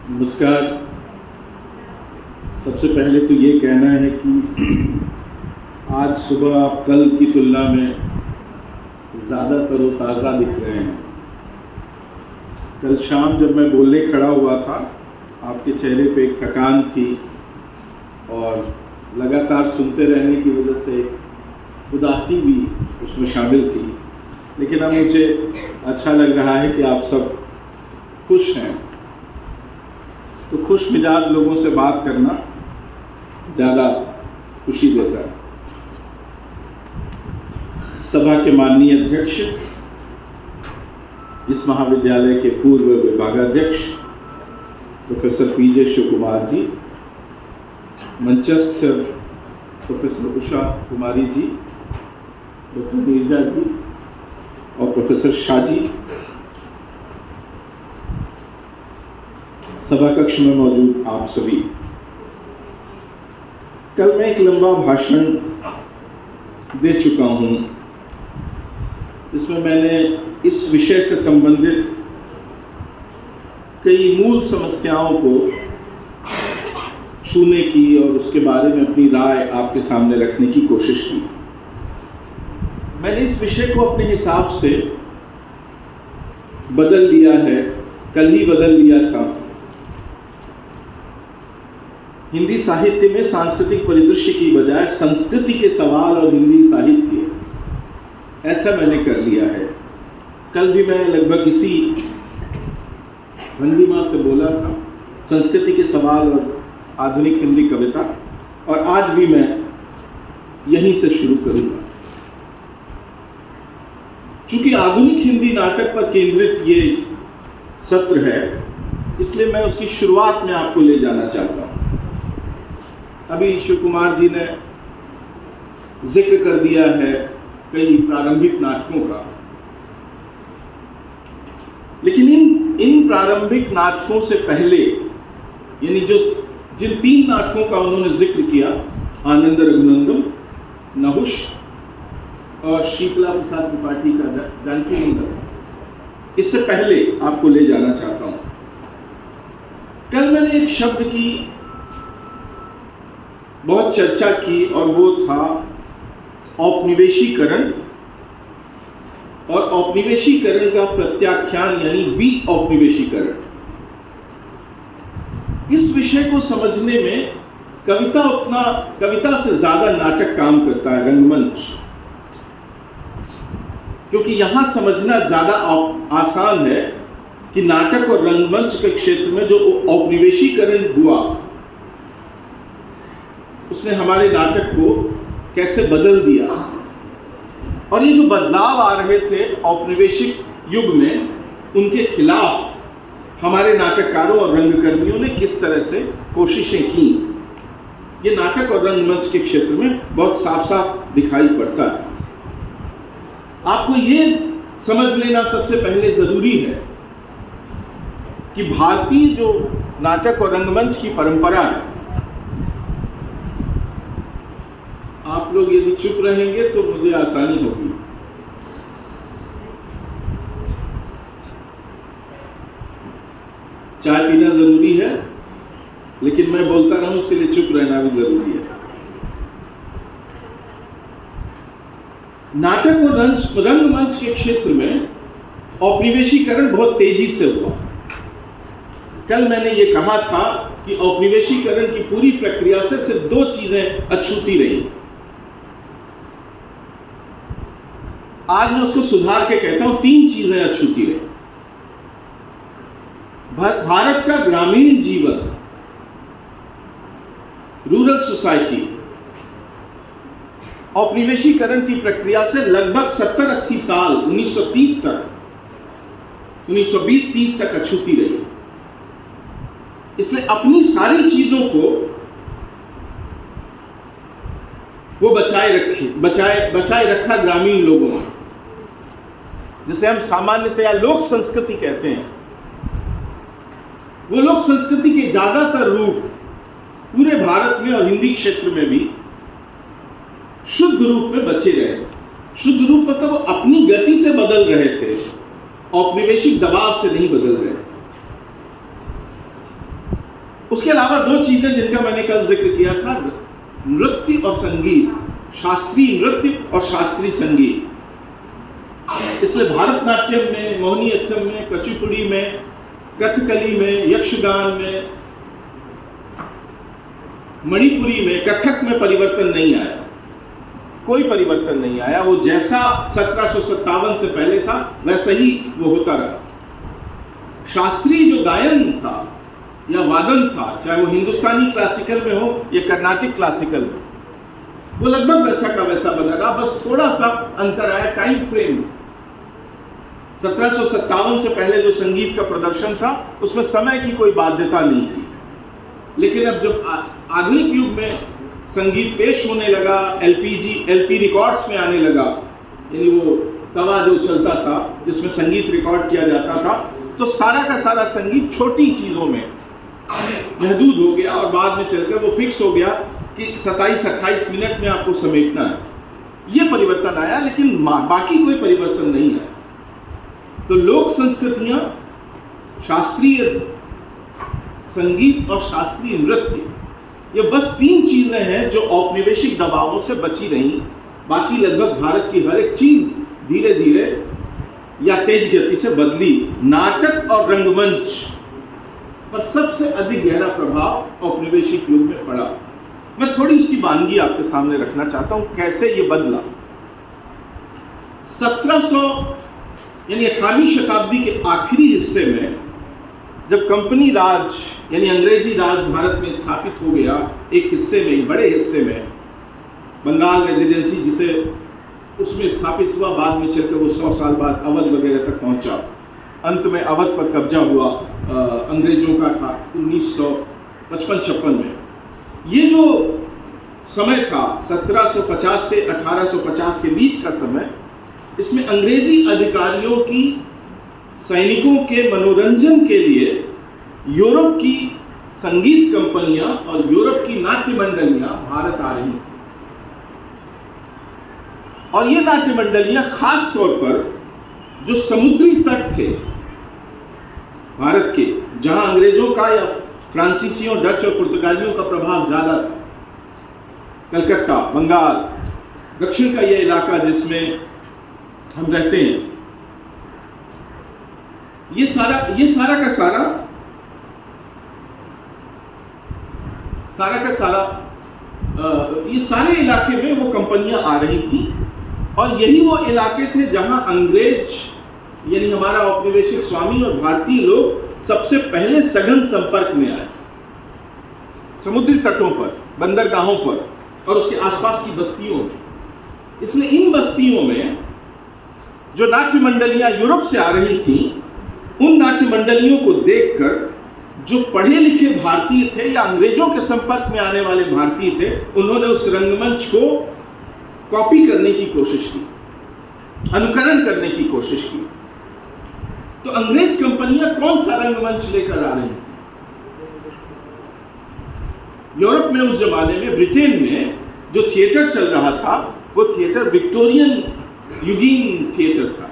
नमस्कार। सबसे पहले तो ये कहना है कि आज सुबह आप कल की तुलना में ज़्यादा तरोताज़ा दिख रहे हैं। कल शाम जब मैं बोलने खड़ा हुआ था, आपके चेहरे पे एक थकान थी और लगातार सुनते रहने की वजह से उदासी भी उसमें शामिल थी। लेकिन अब मुझे अच्छा लग रहा है कि आप सब खुश हैं। तो खुश मिजाज लोगों से बात करना ज़्यादा खुशी देता है। सभा के माननीय अध्यक्ष, इस महाविद्यालय के पूर्व विभागाध्यक्ष प्रोफेसर पीजे शिव कुमार जी, मंचस्थ प्रोफेसर उषा कुमारी जी, डॉक्टर नीरजा जी और प्रोफेसर शाह जी, सभा कक्ष में मौजूद आप सभी। कल मैं एक लंबा भाषण दे चुका हूं। इसमें मैंने इस विषय से संबंधित कई मूल समस्याओं को छूने की और उसके बारे में अपनी राय आपके सामने रखने की कोशिश की। मैंने इस विषय को अपने हिसाब से बदल लिया है, कल ही बदल लिया था। हिंदी साहित्य में सांस्कृतिक परिदृश्य की बजाय संस्कृति के सवाल और हिंदी साहित्य, ऐसा मैंने कर लिया है। कल भी मैं लगभग इसी भंगिमा से बोला था, संस्कृति के सवाल और आधुनिक हिंदी कविता, और आज भी मैं यहीं से शुरू करूंगा। चूंकि आधुनिक हिंदी नाटक पर केंद्रित ये सत्र है, इसलिए मैं उसकी शुरुआत में आपको ले जाना चाहता हूं। अभी शिव कुमार जी ने जिक्र कर दिया है कई प्रारंभिक नाटकों का, लेकिन इन प्रारंभिक नाटकों से पहले, यानी जिन 3 नाटकों का उन्होंने जिक्र किया, आनंद रघुनंदन, नहुष और शीतला प्रसाद त्रिपाठी का जानकी मंदिर, इससे पहले आपको ले जाना चाहता हूं। कल मैंने एक शब्द की बहुत चर्चा की और वो था औपनिवेशीकरण, और औपनिवेशीकरण का प्रत्याख्यान यानी विऔपनिवेशीकरण। इस विषय को समझने में कविता से ज्यादा नाटक काम करता है, रंगमंच, क्योंकि यहां समझना ज्यादा आसान है कि नाटक और रंगमंच के क्षेत्र में जो औपनिवेशीकरण हुआ उसने हमारे नाटक को कैसे बदल दिया, और ये जो बदलाव आ रहे थे औपनिवेशिक युग में, उनके खिलाफ हमारे नाटककारों और रंगकर्मियों ने किस तरह से कोशिशें की, ये नाटक और रंगमंच के क्षेत्र में बहुत साफ साफ दिखाई पड़ता है। आपको ये समझ लेना सबसे पहले जरूरी है कि भारतीय जो नाटक और रंगमंच की परंपरा है, आप लोग यदि चुप रहेंगे तो मुझे आसानी होगी। चाय पीना जरूरी है, लेकिन मैं बोलता रहूं इसलिए चुप रहना भी जरूरी है। नाटक और रंगमंच के क्षेत्र में औपनिवेशीकरण बहुत तेजी से हुआ। कल मैंने ये कहा था कि औपनिवेशीकरण की पूरी प्रक्रिया से सिर्फ 2 चीजें अछूती रही। आज मैं उसको सुधार के कहता हूं 3 चीजें अछूती रही। भारत का ग्रामीण जीवन, रूरल सोसाइटी, औपनिवेशीकरण की प्रक्रिया से लगभग 70-80 साल, 1930 तक, 1920-30 तक अछूती रही। इसलिए अपनी सारी चीजों को वो बचाए रखा ग्रामीण लोगों ने, जिसे हम सामान्यतया लोक संस्कृति कहते हैं। वो लोक संस्कृति के ज्यादातर रूप पूरे भारत में और हिंदी क्षेत्र में भी शुद्ध रूप में बचे रहे। शुद्ध रूप मतलब वो अपनी गति से बदल रहे थे, औपनिवेशिक दबाव से नहीं बदल रहे थे। उसके अलावा दो चीजें जिनका मैंने कल जिक्र किया था, नृत्य और संगीत, शास्त्रीय नृत्य और शास्त्रीय संगीत। इसलिए भारतनाट्यम में, मोहिनीअट्टम में, कुचिपुड़ी में, कथकली में, यक्षगान में, मणिपुरी में, कथक में परिवर्तन नहीं आया, कोई परिवर्तन नहीं आया। वो जैसा 1757 से पहले था वैसा ही वो होता रहा। शास्त्रीय जो गायन था या वादन था, चाहे वो हिंदुस्तानी क्लासिकल में हो या कर्नाटिक क्लासिकल में, वो लगभग वैसा का वैसा बना रहा, बस थोड़ा सा अंतर आया टाइम फ्रेम में। 1757 से पहले जो संगीत का प्रदर्शन था उसमें समय की कोई बाध्यता नहीं थी, लेकिन अब जब आधुनिक युग में संगीत पेश होने लगा, एलपी रिकॉर्ड्स में आने लगा, यानी वो तवा जो चलता था जिसमें संगीत रिकॉर्ड किया जाता था, तो सारा का सारा संगीत छोटी चीज़ों में महदूद हो गया और बाद में चलकर वो फिक्स हो गया कि 27-28 मिनट में आपको समेटना है। ये परिवर्तन आया, लेकिन बाकी कोई परिवर्तन नहीं आया। तो लोक संस्कृतियाँ, शास्त्रीय संगीत और शास्त्रीय नृत्य, ये बस 3 चीज़ें हैं जो औपनिवेशिक दबावों से बची रहीं। बाकी लगभग भारत की हर एक चीज़ धीरे धीरे या तेज गति से बदली। नाटक और रंगमंच पर सबसे अधिक गहरा प्रभाव औपनिवेशिक युग में पड़ा। मैं थोड़ी उसकी वानगी आपके सामने रखना चाहता हूँ, कैसे ये बदला। 1700 यानी 18वीं शताब्दी के आखिरी हिस्से में जब कंपनी राज यानी अंग्रेजी राज भारत में स्थापित हो गया, एक हिस्से में, बड़े हिस्से में, बंगाल रेजिडेंसी जिसे उसमें स्थापित हुआ, बाद में चलकर वो 100 साल बाद अवध वगैरह तक पहुंचा। अंत में अवध पर कब्जा हुआ अंग्रेजों का था 1955-56 में। ये जो समय था 1750 से 1850 के बीच का समय, इसमें अंग्रेजी अधिकारियों की सैनिकों के मनोरंजन के लिए यूरोप की संगीत कंपनियां और यूरोप की नाट्य मंडलियां भारत आ रही थी। और ये नाट्य मंडलियां खास तौर पर जो समुद्री तट थे भारत के, जहां अंग्रेजों का या फ्रांसीसियों, डच और पुर्तगालियों का प्रभाव ज्यादा था, कलकत्ता, बंगाल, दक्षिण का यह इलाका जिसमें हम रहते हैं, ये सारा का सारा ये सारे इलाके में वो कंपनियां आ रही थी। और यही वो इलाके थे जहां अंग्रेज यानी हमारा औपनिवेशिक स्वामी और भारतीय लोग सबसे पहले सघन संपर्क में आए, समुद्री तटों पर, बंदरगाहों पर और उसके आसपास की बस्तियों में। इसलिए इन बस्तियों में जो नाट्य मंडलियां यूरोप से आ रही थीं, उन नाट्य मंडलियों को देखकर जो पढ़े लिखे भारतीय थे या अंग्रेजों के संपर्क में आने वाले भारतीय थे, उन्होंने उस रंगमंच को कॉपी करने की कोशिश की, अनुकरण करने की कोशिश की। तो अंग्रेज कंपनियां कौन सा रंगमंच लेकर आ रही थी? यूरोप में उस जमाने में, ब्रिटेन में जो थिएटर चल रहा था, वो थिएटर विक्टोरियन युगीन थिएटर था।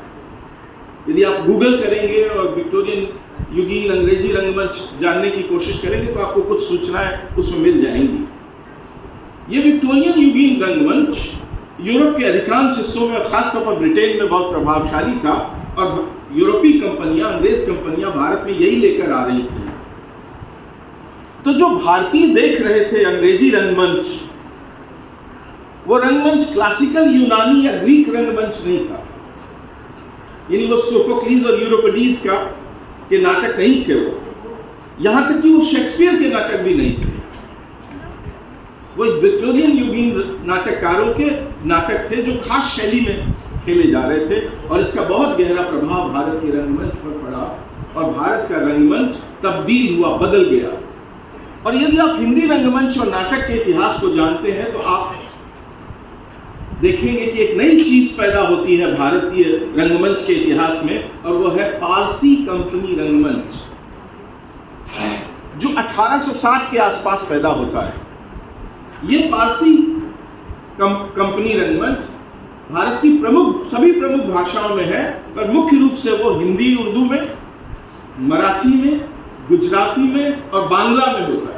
यदि आप गूगल करेंगे और विक्टोरियन युगीन अंग्रेजी रंगमंच जानने की कोशिश करेंगे तो आपको कुछ सूचनाएं उसमें मिल जाएंगी। ये विक्टोरियन युगीन रंगमंच यूरोप के अधिकांश हिस्सों में, खासतौर पर ब्रिटेन में बहुत प्रभावशाली था और यूरोपीय कंपनियां, अंग्रेज कंपनियां भारत में यही लेकर आ रही थी। तो जो भारतीय देख रहे थे अंग्रेजी रंगमंच, वो रंगमंच क्लासिकल यूनानी या ग्रीक रंगमंच नहीं था, यानी वो सोफोक्लीज और यूरोपिडीज के नाटक नहीं थे। वो यहां तक कि वो शेक्सपियर के नाटक भी नहीं थे। वो विक्टोरियन युगीन नाटककारों के नाटक थे जो खास शैली में खेले जा रहे थे, और इसका बहुत गहरा प्रभाव भारत के रंगमंच पर पड़ा और भारत का रंगमंच तब्दील हुआ, बदल गया। और यदि आप हिंदी रंगमंच और नाटक के इतिहास को जानते हैं तो आप देखेंगे कि एक नई चीज पैदा होती है भारतीय रंगमंच के इतिहास में, और वो है पारसी कंपनी रंगमंच, जो 1860 के आसपास पैदा होता है। ये पारसी कंपनी रंगमंच भारत की सभी प्रमुख भाषाओं में है, पर मुख्य रूप से वो हिंदी, उर्दू में, मराठी में, गुजराती में और बांग्ला में होता है।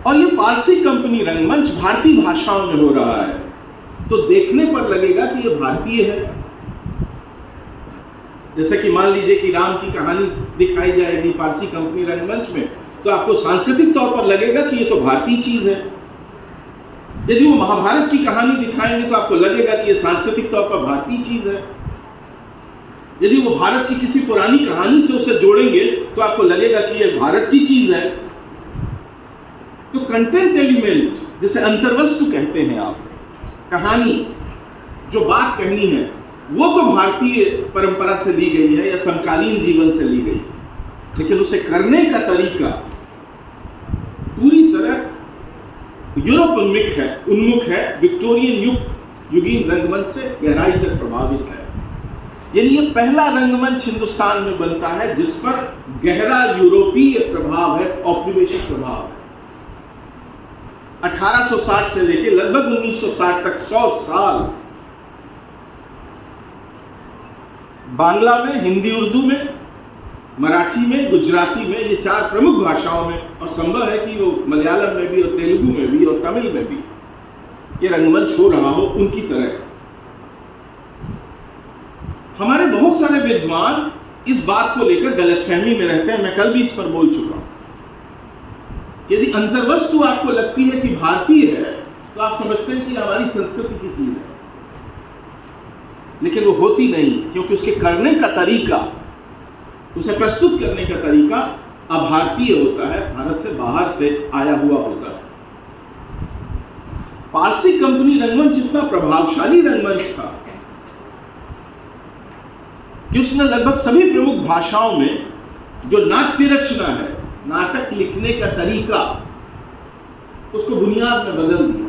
और ये पारसी कंपनी रंगमंच भारतीय भाषाओं में हो रहा है, तो देखने पर लगेगा कि ये भारतीय है। जैसे कि मान लीजिए कि राम की कहानी दिखाई जाएगी पारसी कंपनी रंगमंच में, तो आपको सांस्कृतिक तौर पर लगेगा कि ये तो भारतीय चीज है। यदि वो महाभारत की कहानी दिखाएंगे तो आपको लगेगा कि ये सांस्कृतिक तौर पर भारतीय चीज है। यदि वो भारत की किसी पुरानी कहानी से उसे जोड़ेंगे तो आपको लगेगा कि ये भारत की चीज है। तो कंटेंट एलिमेंट, जिसे अंतर्वस्तु कहते हैं आप, कहानी जो बात कहनी है, वो तो भारतीय परंपरा से ली गई है या समकालीन जीवन से ली गई, लेकिन उसे करने का तरीका पूरी तरह यूरोप उन्मुख है, विक्टोरियन युगीन रंगमंच से गहराई तक प्रभावित है। यानी ये पहला रंगमंच हिंदुस्तान में बनता है जिस पर गहरा यूरोपीय प्रभाव है, औपनिवेशिक प्रभाव है। 1860 से लेकर लगभग 1960 तक 100 साल बांग्ला में, हिंदी उर्दू में, मराठी में, गुजराती में, ये 4 प्रमुख भाषाओं में, और संभव है कि वो मलयालम में भी और तेलुगु में भी और तमिल में भी ये रंगमंच हो रहा हो उनकी तरह। हमारे बहुत सारे विद्वान इस बात को लेकर गलतफहमी में रहते हैं, मैं कल भी इस पर बोल चुका हूं। यदि अंतर्वस्तु आपको लगती है कि भारतीय है तो आप समझते हैं कि हमारी संस्कृति की चीज है, लेकिन वो होती नहीं, क्योंकि उसके करने का तरीका, उसे प्रस्तुत करने का तरीका अभारतीय होता है, भारत से बाहर से आया हुआ होता है। पारसी कंपनी रंगमंच इतना प्रभावशाली रंगमंच था कि उसने लगभग सभी प्रमुख भाषाओं में जो नाट्य रचना है, नाटक लिखने का तरीका, उसको बुनियाद में बदल दिया।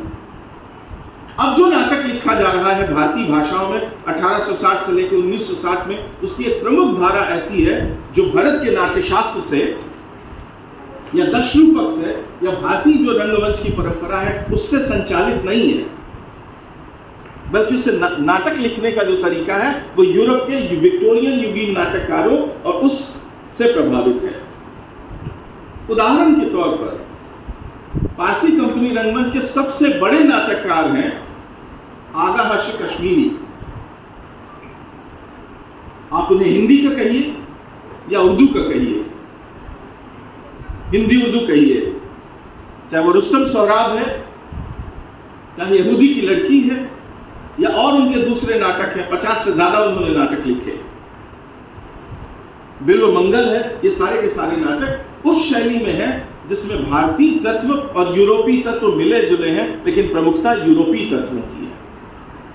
अब जो नाटक लिखा जा रहा है भारतीय भाषाओं में 1860 से लेकर 1960 में, उसकी एक प्रमुख धारा ऐसी है जो भारत के नाट्यशास्त्र से या दशरूपक से या भारतीय जो रंगमंच की परंपरा है उससे संचालित नहीं है, बल्कि उससे नाटक लिखने का जो तरीका है वो यूरोप के विक्टोरियन युगीन नाटककारों और उससे प्रभावित है। उदाहरण के तौर पर पारसी कंपनी रंगमंच के सबसे बड़े नाटककार हैं आगा हाशी कश्मीरी। आप उन्हें हिंदी का कहिए या उर्दू का कहिए, हिंदी उर्दू कहिए, चाहे वो रुस्तम सोहराब है, चाहे यहूदी की लड़की है, या और उनके दूसरे नाटक हैं, 50 से ज्यादा उन्होंने नाटक लिखे, बिल्व मंगल है, ये सारे के सारे नाटक उस शैली में है जिसमें भारतीय तत्व और यूरोपीय तत्व मिले जुले हैं, लेकिन प्रमुखता यूरोपीय तत्वों की है,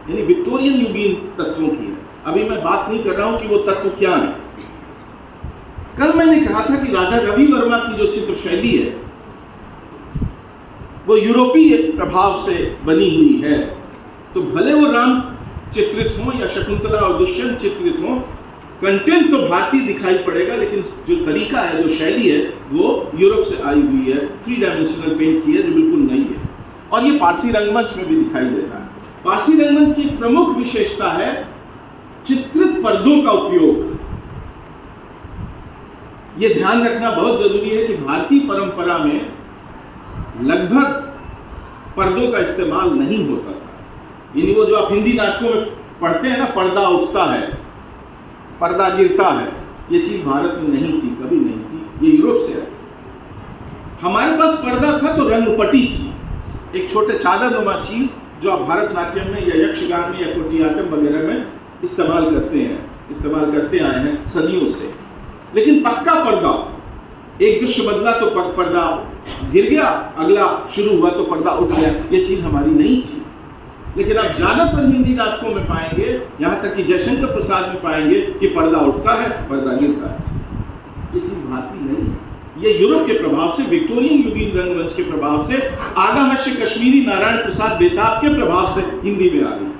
यानी विक्टोरियन युगीन तत्वों की है। अभी मैं बात नहीं कर रहा हूं कि वो तत्व क्या है। कल मैंने कहा था कि राजा रवि वर्मा की जो चित्र शैली है वो यूरोपीय प्रभाव से बनी हुई है, तो भले वो राम चित्रित हों या शकुंतला और दुष्यंत चित्रित हों, कंटेंट तो भारतीय दिखाई पड़ेगा, लेकिन जो तरीका है, जो शैली है, वो यूरोप से आई हुई है, 3 डायमेंशनल पेंट की है, जो बिल्कुल नहीं है। और ये पारसी रंगमंच में भी दिखाई देता है। पारसी रंगमंच की एक प्रमुख विशेषता है चित्रित पर्दों का उपयोग। ये ध्यान रखना बहुत जरूरी है कि भारतीय परंपरा में लगभग पर्दों का इस्तेमाल नहीं होता था। यानी वो जो आप हिंदी नाटकों में पढ़ते हैं ना, पर्दा उठता है, पर्दा गिरता है, ये चीज भारत में नहीं थी, कभी नहीं थी, ये यूरोप से आई। हमारे पास पर्दा था तो रंगपटी थी, एक छोटे चादरनुमा चीज जो आप भरतनाट्यम में या यक्षगान में या कुटियाट्टम वगैरह में इस्तेमाल करते आए हैं सदियों से। लेकिन पक्का पर्दा, एक दृश्य बदला तो पर्दा गिर गया, अगला शुरू हुआ तो पर्दा उठ गया, ये चीज हमारी नहीं थी। लेकिन आप ज्यादातर हिंदी नाटकों में पाएंगे, यहां तक कि जयशंकर प्रसाद में पाएंगे कि पर्दा उठता है, पर्दा गिरता है। ये चीज भारतीय नहीं है, ये यूरोप के प्रभाव से, विक्टोरियन युगीन रंगमंच के प्रभाव से, आगा हास्य कश्मीरी नारायण प्रसाद बेताब के प्रभाव से हिंदी में आ गई।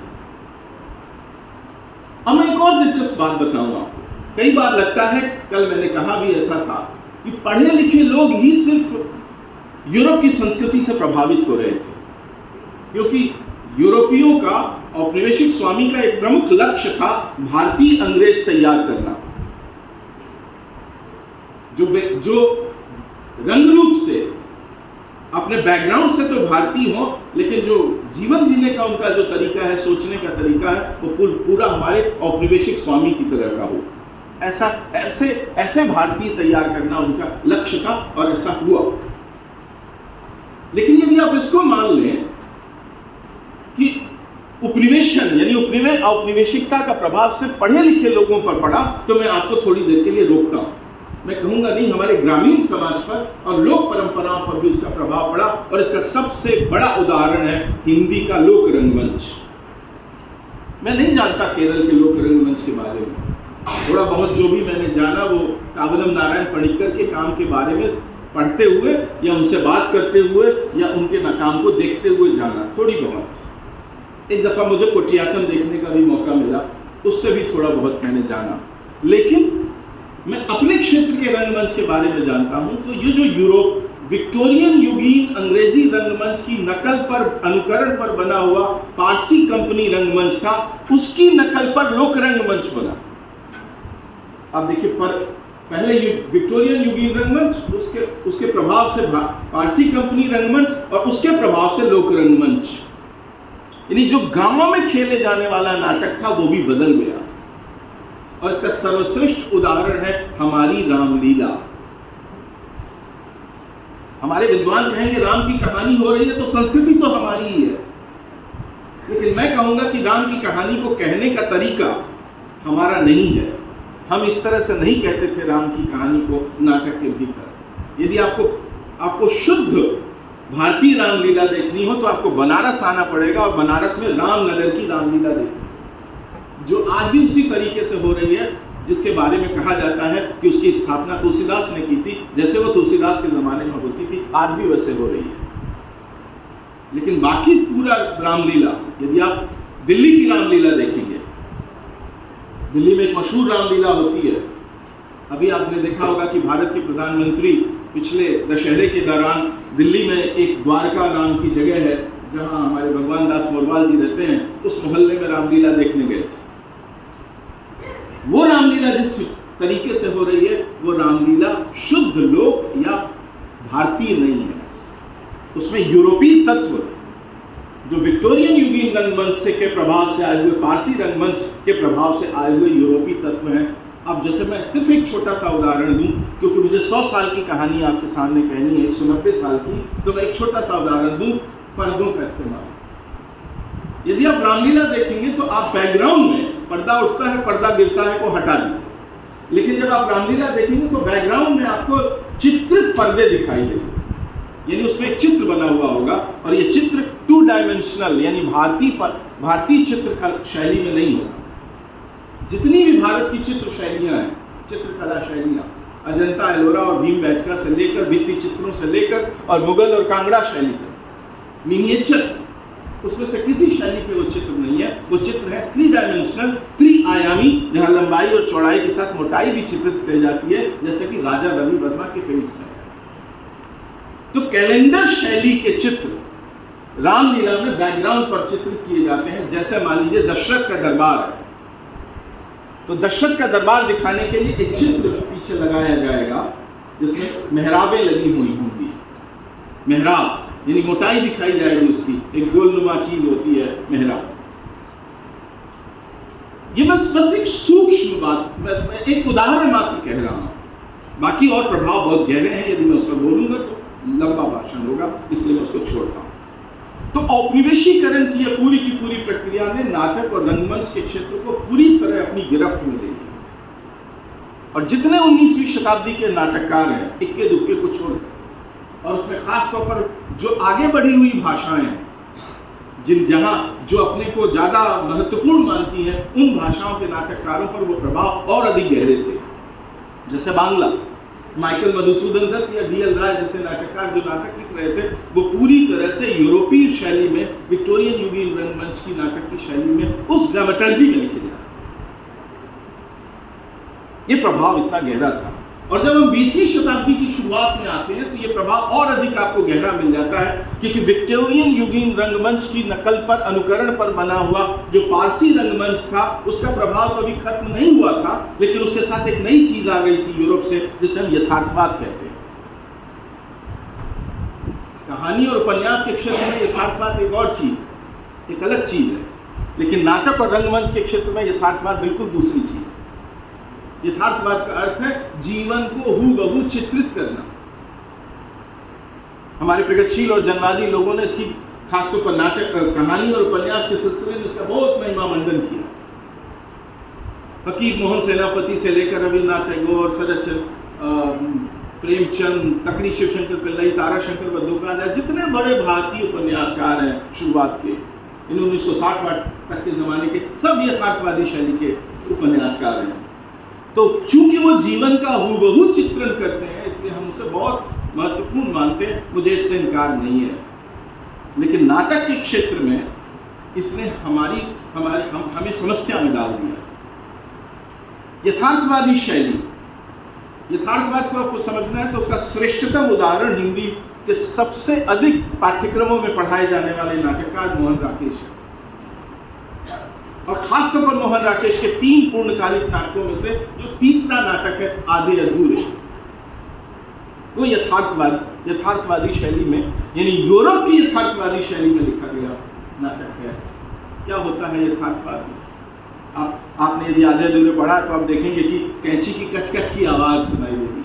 अब मैं एक और दिलचस्प बात बताऊंगा आपको। कई बार लगता है, कल मैंने कहा भी ऐसा था, कि पढ़े लिखे लोग ही सिर्फ यूरोप की संस्कृति से प्रभावित हो रहे थे, क्योंकि यूरोपियों का औपनिवेशिक स्वामी का एक प्रमुख लक्ष्य था भारतीय अंग्रेज तैयार करना, जो रंग रूप से अपने बैकग्राउंड से तो भारतीय हो, लेकिन जो जीवन जीने का उनका जो तरीका है, सोचने का तरीका है, वो पूरा हमारे औपनिवेशिक स्वामी की तरह का हो। ऐसे भारतीय तैयार करना उनका लक्ष्य था और ऐसा हुआ। लेकिन यदि आप इसको मान लें कि उपनिवेशन यानी औपनिवेशिकता का प्रभाव सिर्फ पढ़े लिखे लोगों पर पड़ा, तो मैं आपको थोड़ी देर के लिए रोकता हूं। मैं कहूंगा नहीं, हमारे ग्रामीण समाज पर और लोक परंपराओं पर भी उसका प्रभाव पड़ा, और इसका सबसे बड़ा उदाहरण है हिंदी का लोक रंगमंच। मैं नहीं जानता केरल के लोक रंगमंच के बारे में, थोड़ा बहुत जो भी मैंने जाना वो कावलम नारायण पणिक्कर के काम के बारे में पढ़ते हुए या उनसे बात करते हुए या उनके काम को देखते हुए जाना, थोड़ी बहुत। एक दफ़ा मुझे कोटियाटम देखने का भी मौका मिला, उससे भी थोड़ा बहुत मैंने जाना। लेकिन मैं अपने क्षेत्र के रंगमंच के बारे में जानता हूं, तो ये जो यूरोप विक्टोरियन युगीन अंग्रेजी रंगमंच की नकल पर, अनुकरण पर बना हुआ पारसी कंपनी रंगमंच था, उसकी नकल पर लोक रंगमंच बना। अब देखिए, पहले विक्टोरियन युगीन रंगमंच, उसके प्रभाव से पारसी कंपनी रंगमंच और उसके प्रभाव से लोक रंगमंच, यानी जो गांवों में खेले जाने वाला नाटक था वो भी बदल गया। और इसका सर्वश्रेष्ठ उदाहरण है हमारी रामलीला। हमारे विद्वान कहेंगे राम की कहानी हो रही है तो संस्कृति तो हमारी ही है, लेकिन मैं कहूंगा कि राम की कहानी को कहने का तरीका हमारा नहीं है। हम इस तरह से नहीं कहते थे राम की कहानी को नाटक के भीतर। यदि आपको शुद्ध भारतीय रामलीला देखनी हो तो आपको बनारस आना पड़ेगा और बनारस में रामनगर की रामलीला देखनी, जो आज भी उसी तरीके से हो रही है, जिसके बारे में कहा जाता है कि उसकी स्थापना तुलसीदास ने की थी। जैसे वो तुलसीदास के ज़माने में होती थी, आज भी वैसे हो रही है। लेकिन बाकी पूरा रामलीला, यदि आप दिल्ली की रामलीला देखेंगे, दिल्ली में एक मशहूर रामलीला होती है। अभी आपने देखा होगा कि भारत के प्रधानमंत्री पिछले दशहरे के दौरान दिल्ली में एक द्वारका नाम की जगह है जहां हमारे भगवान दास मोरवाल जी रहते हैं, उस मोहल्ले में रामलीला देखने गए थे। वो रामलीला जिस तरीके से हो रही है, वो रामलीला शुद्ध लोक या भारतीय नहीं है। उसमें यूरोपीय तत्व, जो विक्टोरियन युगीन रंगमंच से के प्रभाव से आए हुए, पारसी रंगमंच के प्रभाव से आए हुए यूरोपीय तत्व हैं। अब जैसे मैं सिर्फ एक छोटा सा उदाहरण दूं, क्योंकि मुझे 100 साल की कहानी आपके सामने कहनी है, 190 साल की, तो मैं एक छोटा सा उदाहरण दूं, पर्दों का इस्तेमाल। यदि आप रामलीला देखेंगे तो आप बैकग्राउंड में पर्दा उठता है, पर्दा गिरता है को हटा दीजिए, लेकिन जब आप रामलीला देखेंगे तो बैकग्राउंड में आपको चित्रित पर्दे दिखाई देंगे, यानी उसमें एक चित्र बना हुआ होगा, और ये चित्र 2 डायमेंशनल यानी भारतीय चित्र शैली में नहीं होगा। जितनी भी भारत की चित्र शैलियाँ हैं, चित्रकला शैलियाँ, अजंता, एलोरा और भीमबेटका से लेकर भित्ति चित्रों से लेकर और मुगल और कांगड़ा शैली तक, मिनिएचर, उसमें से किसी शैली पे वो चित्र नहीं है। वो चित्र है 3 डायमेंशनल, 3 आयामी, जहां लंबाई और चौड़ाई के साथ मोटाई भी चित्रित की जाती है, जैसे कि राजा रवि वर्मा के पेज में। तो कैलेंडर शैली के चित्र रामलीला में बैकग्राउंड पर चित्रित किए जाते हैं। जैसे मान लीजिए दशरथ का दरबार है, तो दशरथ का दरबार दिखाने के लिए एक चित्र पीछे लगाया जाएगा जिसमें मेहराबें लगी हुई होंगी। मेहराब यानी मोटाई दिखाई जाएगी उसकी, एक गोलनुमा चीज होती है मेहराब। ये बस एक सूक्ष्म बात, मैं एक उदाहरण मात्र कह रहा हूं, बाकी और प्रभाव बहुत गहरे हैं। यदि मैं उस पर बोलूंगा तो लंबा भाषण होगा, इसलिए मैं उसको छोड़ता हूं। तो औपनिवेशीकरण की यह पूरी की पूरी प्रक्रिया ने नाटक और रंगमंच के क्षेत्र को पूरी तरह अपनी गिरफ्त में ले लिया, और जितने 19वीं शताब्दी के नाटककार हैं, इक्के दुक्के को छोड़, और उसमें खास तौर पर जो आगे बढ़ी हुई भाषाएं हैं, जहां जो अपने को ज्यादा महत्वपूर्ण मानती हैं, उन भाषाओं के नाटककारों पर वो प्रभाव और अधिक गहरे थे। जैसे बांग्ला, माइकल मधुसूदन दत्त या DL राय जैसे नाटककार जो नाटक लिख रहे थे, वो पूरी तरह से यूरोपीय शैली में, विक्टोरियन युगीन रंगमंच की नाटक की शैली में, उस ड्रामेटर्जी में लिखे जा रहे। ये प्रभाव इतना गहरा था। और जब हम 20वीं शताब्दी की शुरुआत में आते हैं तो ये प्रभाव और अधिक आपको गहरा मिल जाता है, क्योंकि विक्टोरियन युगीन रंगमंच की नकल पर, अनुकरण पर बना हुआ जो पारसी रंगमंच था, उसका प्रभाव कभी खत्म नहीं हुआ था, लेकिन उसके साथ एक नई चीज आ गई थी यूरोप से, जिसे हम यथार्थवाद कहते हैं। कहानी और उपन्यास के क्षेत्र में यथार्थवाद एक और चीज, एक अलग चीज है, लेकिन नाटक और रंगमंच के क्षेत्र में यथार्थवाद बिल्कुल दूसरी चीज। यथार्थवाद का अर्थ है जीवन को हूबहू चित्रित करना। हमारे प्रगतिशील और जनवादी लोगों ने इसकी खासतौर पर नाटक, कहानी और उपन्यास के सिलसिले में इसका बहुत महिमा मंडन किया। फकीर मोहन सेनापति से लेकर रविन्द्रनाथ टैगोर, शरदचंद्र, प्रेमचंद, तकड़ी शिवशंकर पिल्लई, ताराशंकर बंदोपाध्याय, जितने बड़े भारतीय उपन्यासकार हैं शुरुआत के, इन 1960 तक के ज़माने के, सब यथार्थवादी शैली के उपन्यासकार हैं। तो चूंकि वो जीवन का हूबहू चित्रण करते हैं, इसलिए हम उसे बहुत महत्वपूर्ण मानते हैं, मुझे इससे इनकार नहीं है। लेकिन नाटक के क्षेत्र में इसने हमें समस्या में डाल दिया। यथार्थवादी शैली, यथार्थवाद को आपको समझना है तो उसका श्रेष्ठतम उदाहरण हिंदी के सबसे अधिक पाठ्यक्रमों में पढ़ाए जाने वाले नाटककार मोहन राकेश है। और खासतौर पर मोहन राकेश के 3 पूर्णकालिक नाटकों में से जो तीसरा नाटक है आधे अधूरे, वो यथार्थवादी शैली में, यानी यूरोप की यथार्थवादी शैली में लिखा गया नाटक है। क्या होता है यथार्थवाद में? आपने यदि आधे अधूरे पढ़ा तो आप देखेंगे कि कैंची की कचकच की आवाज़ सुनाई देगी,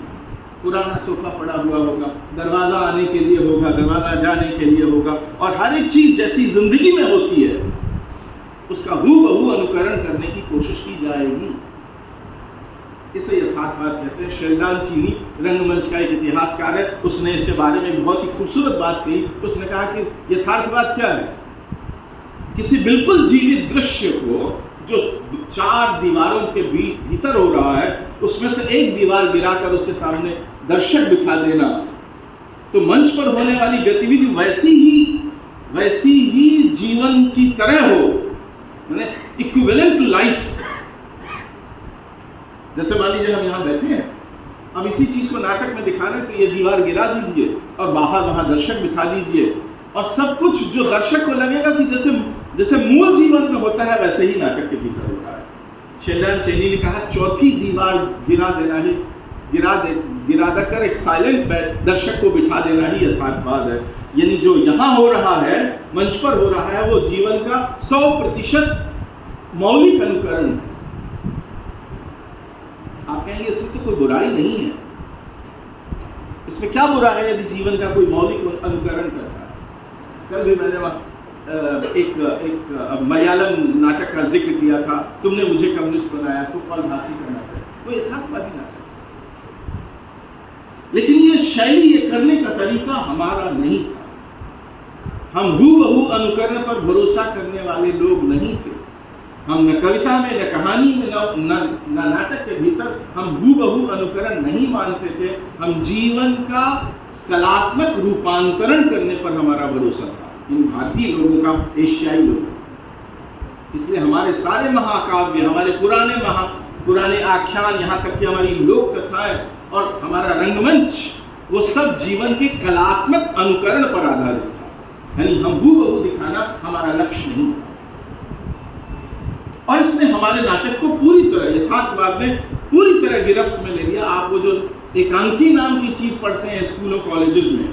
पुराना सोफा पड़ा हुआ होगा, दरवाज़ा आने के लिए होगा, दरवाज़ा जाने के लिए होगा, और हर एक चीज़ जैसी जिंदगी में होती है उसका हूबहू अनुकरण करने की कोशिश की जाएगी। इसे यथार्थवाद कहते हैं। शेल्डान चीनी रंगमंच का एक इतिहासकार है, उसने इसके बारे में बहुत ही खूबसूरत बात कही। उसने कहा कि यथार्थवाद क्या है? किसी बिल्कुल जीवित दृश्य को जो 4 दीवारों के भीतर हो रहा है, उसमें से एक दीवार गिराकर उसके सामने दर्शक बिठा देना, तो मंच पर होने वाली गतिविधि वैसी ही जीवन की तरह हो, माने इक्विवेलेंट टू लाइफ। जैसे मान लीजिए हम यहाँ बैठे हैं, अब इसी चीज को नाटक में दिखा रहे हैं, तो ये दीवार गिरा दीजिए और बाहर वहां दर्शक बिठा दीजिए, और सब कुछ जो दर्शक को लगेगा कि जैसे मूल जीवन में होता है वैसे ही नाटक के भीतर हो रहा है। शेल्डान चेनी ने कहा, चौथी दीवार गिरा देना ही, गिरा देकर एक साइलेंट दर्शक को बिठा देना ही यथार्थवाद है। यानी जो यहाँ हो रहा है, मंच पर हो रहा है, वो जीवन का 100% मौलिक अनुकरण है। आप कहेंगे इसमें तो कोई बुराई नहीं है, इसमें क्या बुरा है यदि जीवन का कोई मौलिक अनुकरण करता है? कल भी मैंने एक मलयालम नाटक का जिक्र किया था, तुमने मुझे कम्युनिस्ट बनाया, तो फलहासी का नाटक, वो यथार्थवादी नाटक। लेकिन ये शैली, ये करने का तरीका हमारा नहीं था। हम हूबहू अनुकरण पर भरोसा करने वाले लोग नहीं थे। हम न कविता में, न कहानी में, न नाटक के भीतर हम हूबहू अनुकरण नहीं मानते थे। हम जीवन का कलात्मक रूपांतरण करने पर हमारा भरोसा था, इन भारतीय लोगों का, एशियाई लोगों का। इसलिए हमारे सारे महाकाव्य, हमारे पुराने आख्यान, यहाँ तक कि हमारी लोक कथाएं और हमारा रंगमंच, वो सब जीवन के कलात्मक अनुकरण पर आधारित था। यानी हम हूबहू दिखाना हमारा लक्ष्य नहीं था। और इसने हमारे नाटक को पूरी तरह, यथार्थवाद ने पूरी तरह गिरफ्त में ले लिया। आप वो जो एकांकी नाम की चीज पढ़ते हैं स्कूल और कॉलेजेस में,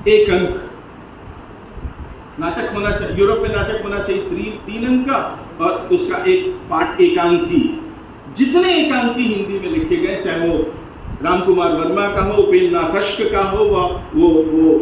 एक अंक नाटक होना चाहिए, यूरोप में नाटक होना चाहिए 3 अंक का, और उसका एक पार्ट एकांकी। जितने एकांकी हिंदी में लिखे गए, चाहे वो रामकुमार वर्मा का हो, उपेन्द्रनाथ अश्क का हो, वो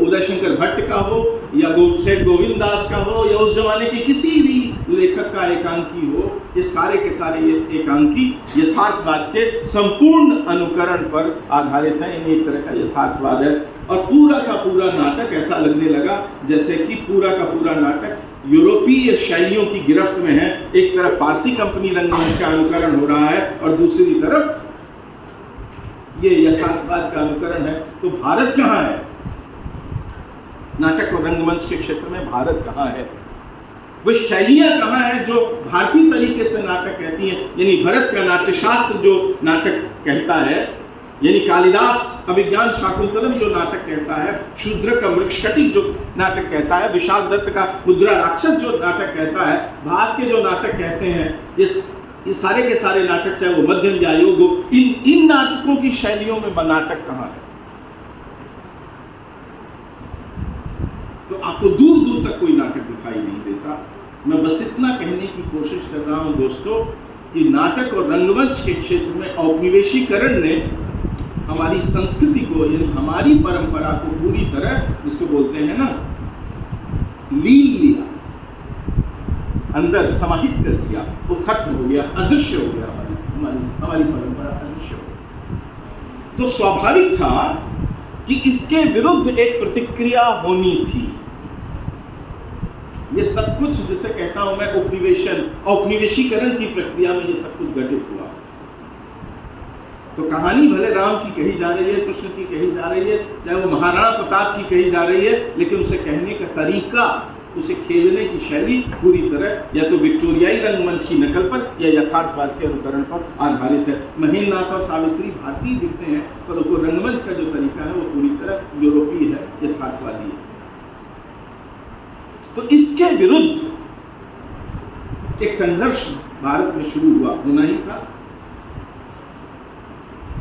उदय शंकर भट्ट का हो, या सेठ गोविंद दास का हो, या उस जमाने के किसी भी लेखक का एकांकी हो, ये सारे के सारे ये एकांकी यथार्थवाद के संपूर्ण अनुकरण पर आधारित है। इन्हें एक तरह का यथार्थवाद है। और पूरा का पूरा नाटक ऐसा लगने लगा जैसे कि पूरा का पूरा नाटक यूरोपीय शैलियों की गिरफ्त में है। एक तरफ पारसी कंपनी रंगमंच का अनुकरण हो रहा है और दूसरी तरफ ये यथार्थवाद का अनुकरण है। तो भारत कहाँ है? नाटक और रंगमंच के क्षेत्र में भारत कहाँ है? वो शैलियां कहाँ हैं जो भारतीय तरीके से नाटक कहती हैं? यानी भरत का नाट्यशास्त्र जो नाटक कहता है, यानी कालिदास अभिज्ञान शाकुंतलम जो नाटक कहता है, शूद्र का मृक्षकटिक जो नाटक कहता है, विशाल दत्त का मुद्रा राक्षस जो नाटक कहता है, भास के जो नाटक कहते हैं, ये सारे के सारे नाटक, चाहे वो मध्यम या योग हो, इन नाटकों की शैलियों में नाटक कहाँ है? आपको दूर दूर तक कोई नाटक दिखाई नहीं देता। मैं बस इतना कहने की कोशिश कर रहा हूँ दोस्तों कि नाटक और रंगमंच के क्षेत्र में औपनिवेशीकरण ने हमारी संस्कृति को, यानी हमारी परंपरा को पूरी तरह, जिसको बोलते हैं ना, लील लिया, अंदर समाहित कर दिया, वो खत्म हो गया, अदृश्य हो गया, हमारी परंपरा अदृश्य हो गई। तो स्वाभाविक था कि इसके विरुद्ध एक प्रतिक्रिया होनी थी। ये सब कुछ, जिसे कहता हूं मैं, औपनिवेशीकरण की प्रक्रिया में ये सब कुछ घटित हुआ। तो कहानी भले राम की कही जा रही है, कृष्ण की कही जा रही है, चाहे वो महाराणा प्रताप की कही जा रही है, लेकिन उसे कहने का तरीका, उसे खेलने की शैली पूरी तरह या तो विक्टोरियाई रंगमंच की नकल पर या यथार्थवाद के अनुकरण पर आधारित है। महेंद्रनाथ और सावित्री भारतीय दिखते हैं, पर उसको रंगमंच का जो तरीका है वो पूरी तरह यूरोपीय है, यथार्थवादी है। तो इसके विरुद्ध एक संघर्ष भारत में शुरू हुआ, होना ही था।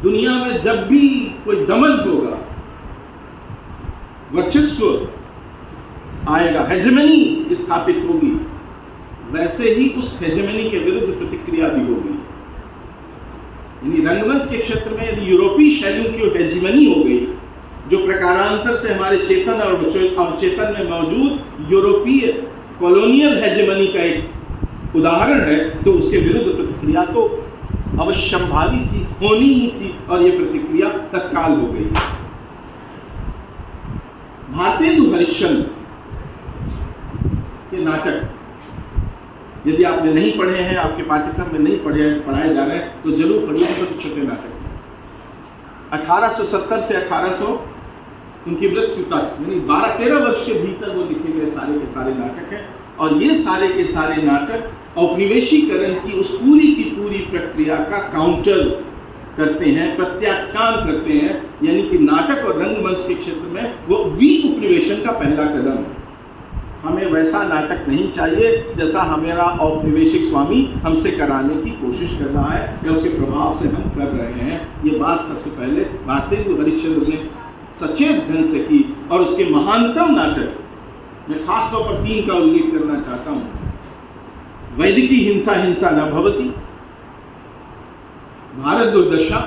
दुनिया में जब भी कोई दमन होगा, वर्चस्व आएगा, हेजेमनी स्थापित होगी, वैसे ही उस हेजेमनी के विरुद्ध प्रतिक्रिया भी होगी। यानी रंगमंच के क्षेत्र में यदि यूरोपीय शैलियों की हेजेमनी हो गई, जो प्रकारांतर से हमारे चेतन और अवचेतन में मौजूद यूरोपीय कॉलोनियल हेजेमनी का एक उदाहरण है, तो उसके विरुद्ध प्रतिक्रिया तो अवश्यंभावी थी, होनी ही थी, और यह प्रतिक्रिया तत्काल हो गई। भारतेंदु हरिश्चंद्र के नाटक यदि आपने नहीं पढ़े हैं, आपके पाठ्यक्रम में नहीं पढ़ाए जा रहे हैं, तो जरूर पढ़िए। छोटे छोटे नाटक हैं। 1870 से 1800 उनकी मृत्यु तक, यानी 12-13 वर्ष के भीतर वो लिखे गए सारे के सारे नाटक हैं। और ये सारे के सारे नाटक औपनिवेशीकरण की उस पूरी की पूरी प्रक्रिया का काउंटर करते हैं, प्रत्याख्यान करते हैं। यानी कि नाटक और रंगमंच के क्षेत्र में वो उपनिवेशन का पहला कदम है। हमें वैसा नाटक नहीं चाहिए जैसा हमारा औपनिवेशिक स्वामी हमसे कराने की कोशिश कर रहा है या उसके प्रभाव से हम कर रहे हैं। ये बात सबसे पहले भारतेंदु हरिश्चंद्र ने सचेत ढंग से की। और उसके महानतम नाटक, मैं खास तौर पर 3 का उल्लेख करना चाहता हूँ। वैदिकी हिंसा हिंसा न भवति, भारत दुर्दशा,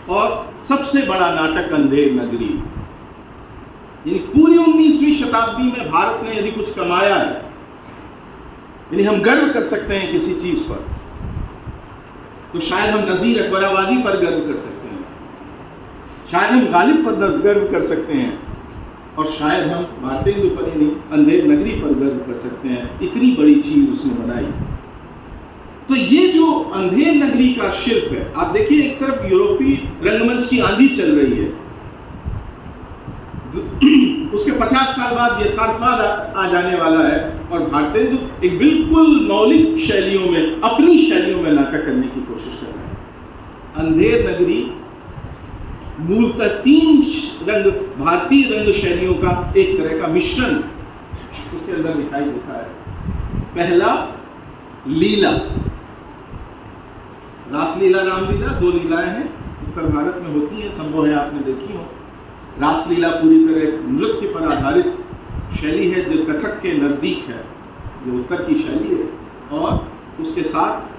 और सबसे बड़ा नाटक अंधेर नगरी। यानी पूरी 19वीं शताब्दी में भारत ने यदि कुछ कमाया है, यानी हम गर्व कर सकते हैं किसी चीज पर, तो शायद हम नजीर अकबराबादी पर गर्व कर सकते हैं, शायद हम गालिब पर गर्व कर सकते हैं, और शायद हम भारतेंदु पर ही नहीं, अंधेर नगरी पर गर्व कर सकते हैं। इतनी बड़ी चीज उसने बनाई। तो ये जो अंधेर नगरी का शिल्प है, आप देखिए, एक तरफ यूरोपीय रंगमंच की आंधी चल रही है, उसके 50 साल बाद यथार्थवाद आ जाने वाला है, और भारतेंदु एक बिल्कुल मौलिक शैलियों में, अपनी शैलियों में नाटक करने की कोशिश कर रहे हैं। अंधेर नगरी मूलतः 3 भारतीय रंग शैलियों का एक तरह का मिश्रण उसके अंदर दिखाई देता है। पहला, लीला, रासलीला, रामलीला, 2 लीलाएं हैं, उत्तर भारत में होती हैं, संभव है आपने देखी हो। रासलीला पूरी तरह नृत्य पर आधारित शैली है जो कथक के नज़दीक है, जो उत्तर की शैली है, और उसके साथ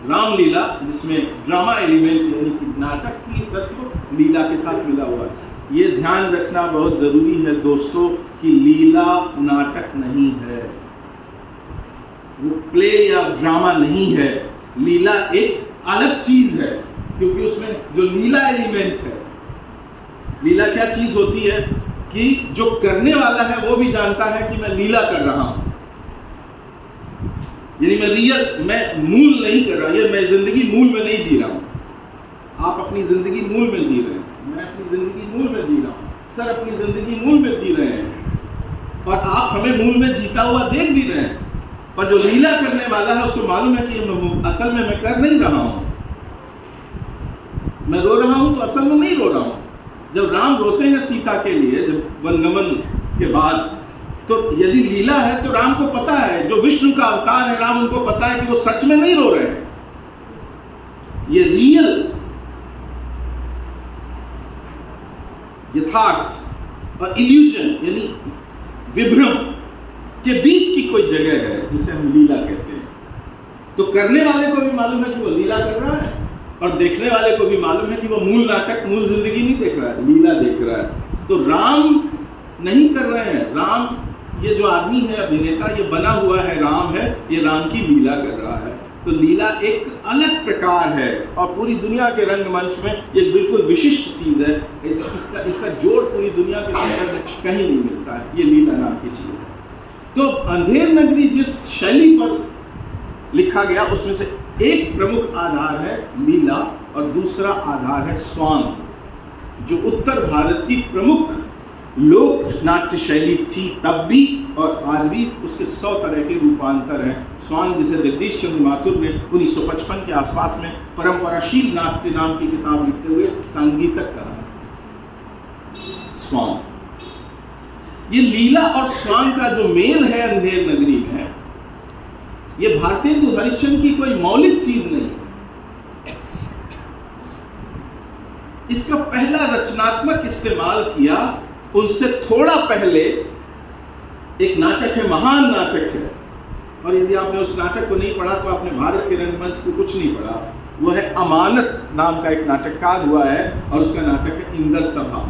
रामलीला जिसमें ड्रामा एलिमेंट, यानी कि नाटक की तत्व लीला के साथ मिला हुआ है। ये ध्यान रखना बहुत ज़रूरी है दोस्तों कि लीला नाटक नहीं है, वो प्ले या ड्रामा नहीं है। लीला एक अलग चीज़ है, क्योंकि उसमें जो लीला एलिमेंट है, लीला क्या चीज़ होती है कि जो करने वाला है वो भी जानता है कि मैं लीला कर रहा हूँ, यानी मैं मूल नहीं कर रहा, ये मैं जिंदगी मूल में नहीं जी रहा हूँ। आप अपनी जिंदगी मूल में जी रहे हैं, मैं अपनी जिंदगी मूल में जी रहा हूँ, सर अपनी जिंदगी मूल में जी रहे हैं, और आप हमें मूल में जीता हुआ देख भी रहे हैं। पर जो लीला करने वाला है उसको मालूम है कि असल में मैं कर नहीं रहा हूँ, मैं रो रहा हूँ तो असल में नहीं रो रहा हूँ। जब राम रोते हैं सीता के लिए, जब वनगमन के बाद, तो यदि लीला है तो राम को पता है, जो विष्णु का अवतार है राम, उनको पता है कि वो सच में नहीं रो रहे हैं। ये रियल, यथार्थ और इल्यूजन, यानी विभ्रम के बीच की कोई जगह है जिसे हम लीला कहते हैं। तो करने वाले को भी मालूम है कि वो लीला कर रहा है, और देखने वाले को भी मालूम है कि वो मूल नाटक, मूल जिंदगी नहीं देख रहा है, लीला देख रहा है। तो राम नहीं कर रहे हैं, राम, ये जो आदमी है अभिनेता, ये बना हुआ है राम है, ये राम की लीला कर रहा है। तो लीला एक अलग प्रकार है और पूरी दुनिया के रंगमंच में एक बिल्कुल विशिष्ट चीज़ है। इसका जोड़ पूरी दुनिया के संदर्भ में कहीं नहीं मिलता है, ये लीला नाम की चीज़ है। तो अंधेर नगरी जिस शैली पर लिखा गया उसमें से एक प्रमुख आधार है लीला और दूसरा आधार है स्वांग, जो उत्तर भारत की प्रमुख लोक नाट्य शैली थी तब भी और आज भी। उसके 100 तरह के रूपांतर हैं। स्वांग, जिसे जगदीश चंद्र माथुर ने 1955 के आसपास में परंपराशील नाट्य नाम की किताब लिखते हुए संगीतक कहा। स्वांग, ये लीला और स्वांग का जो मेल है अंधेर नगरी में, ये भारतेंदु हरिश्चंद्र की कोई मौलिक चीज नहीं है। इसका पहला रचनात्मक इस्तेमाल किया उनसे थोड़ा पहले एक नाटक है, महान नाटक है, और यदि आपने उस नाटक को नहीं पढ़ा तो आपने भारत के रंगमंच को कुछ नहीं पढ़ा। वो है अमानत नाम का एक नाटककार हुआ है और उसका नाटक है इंदर सभा,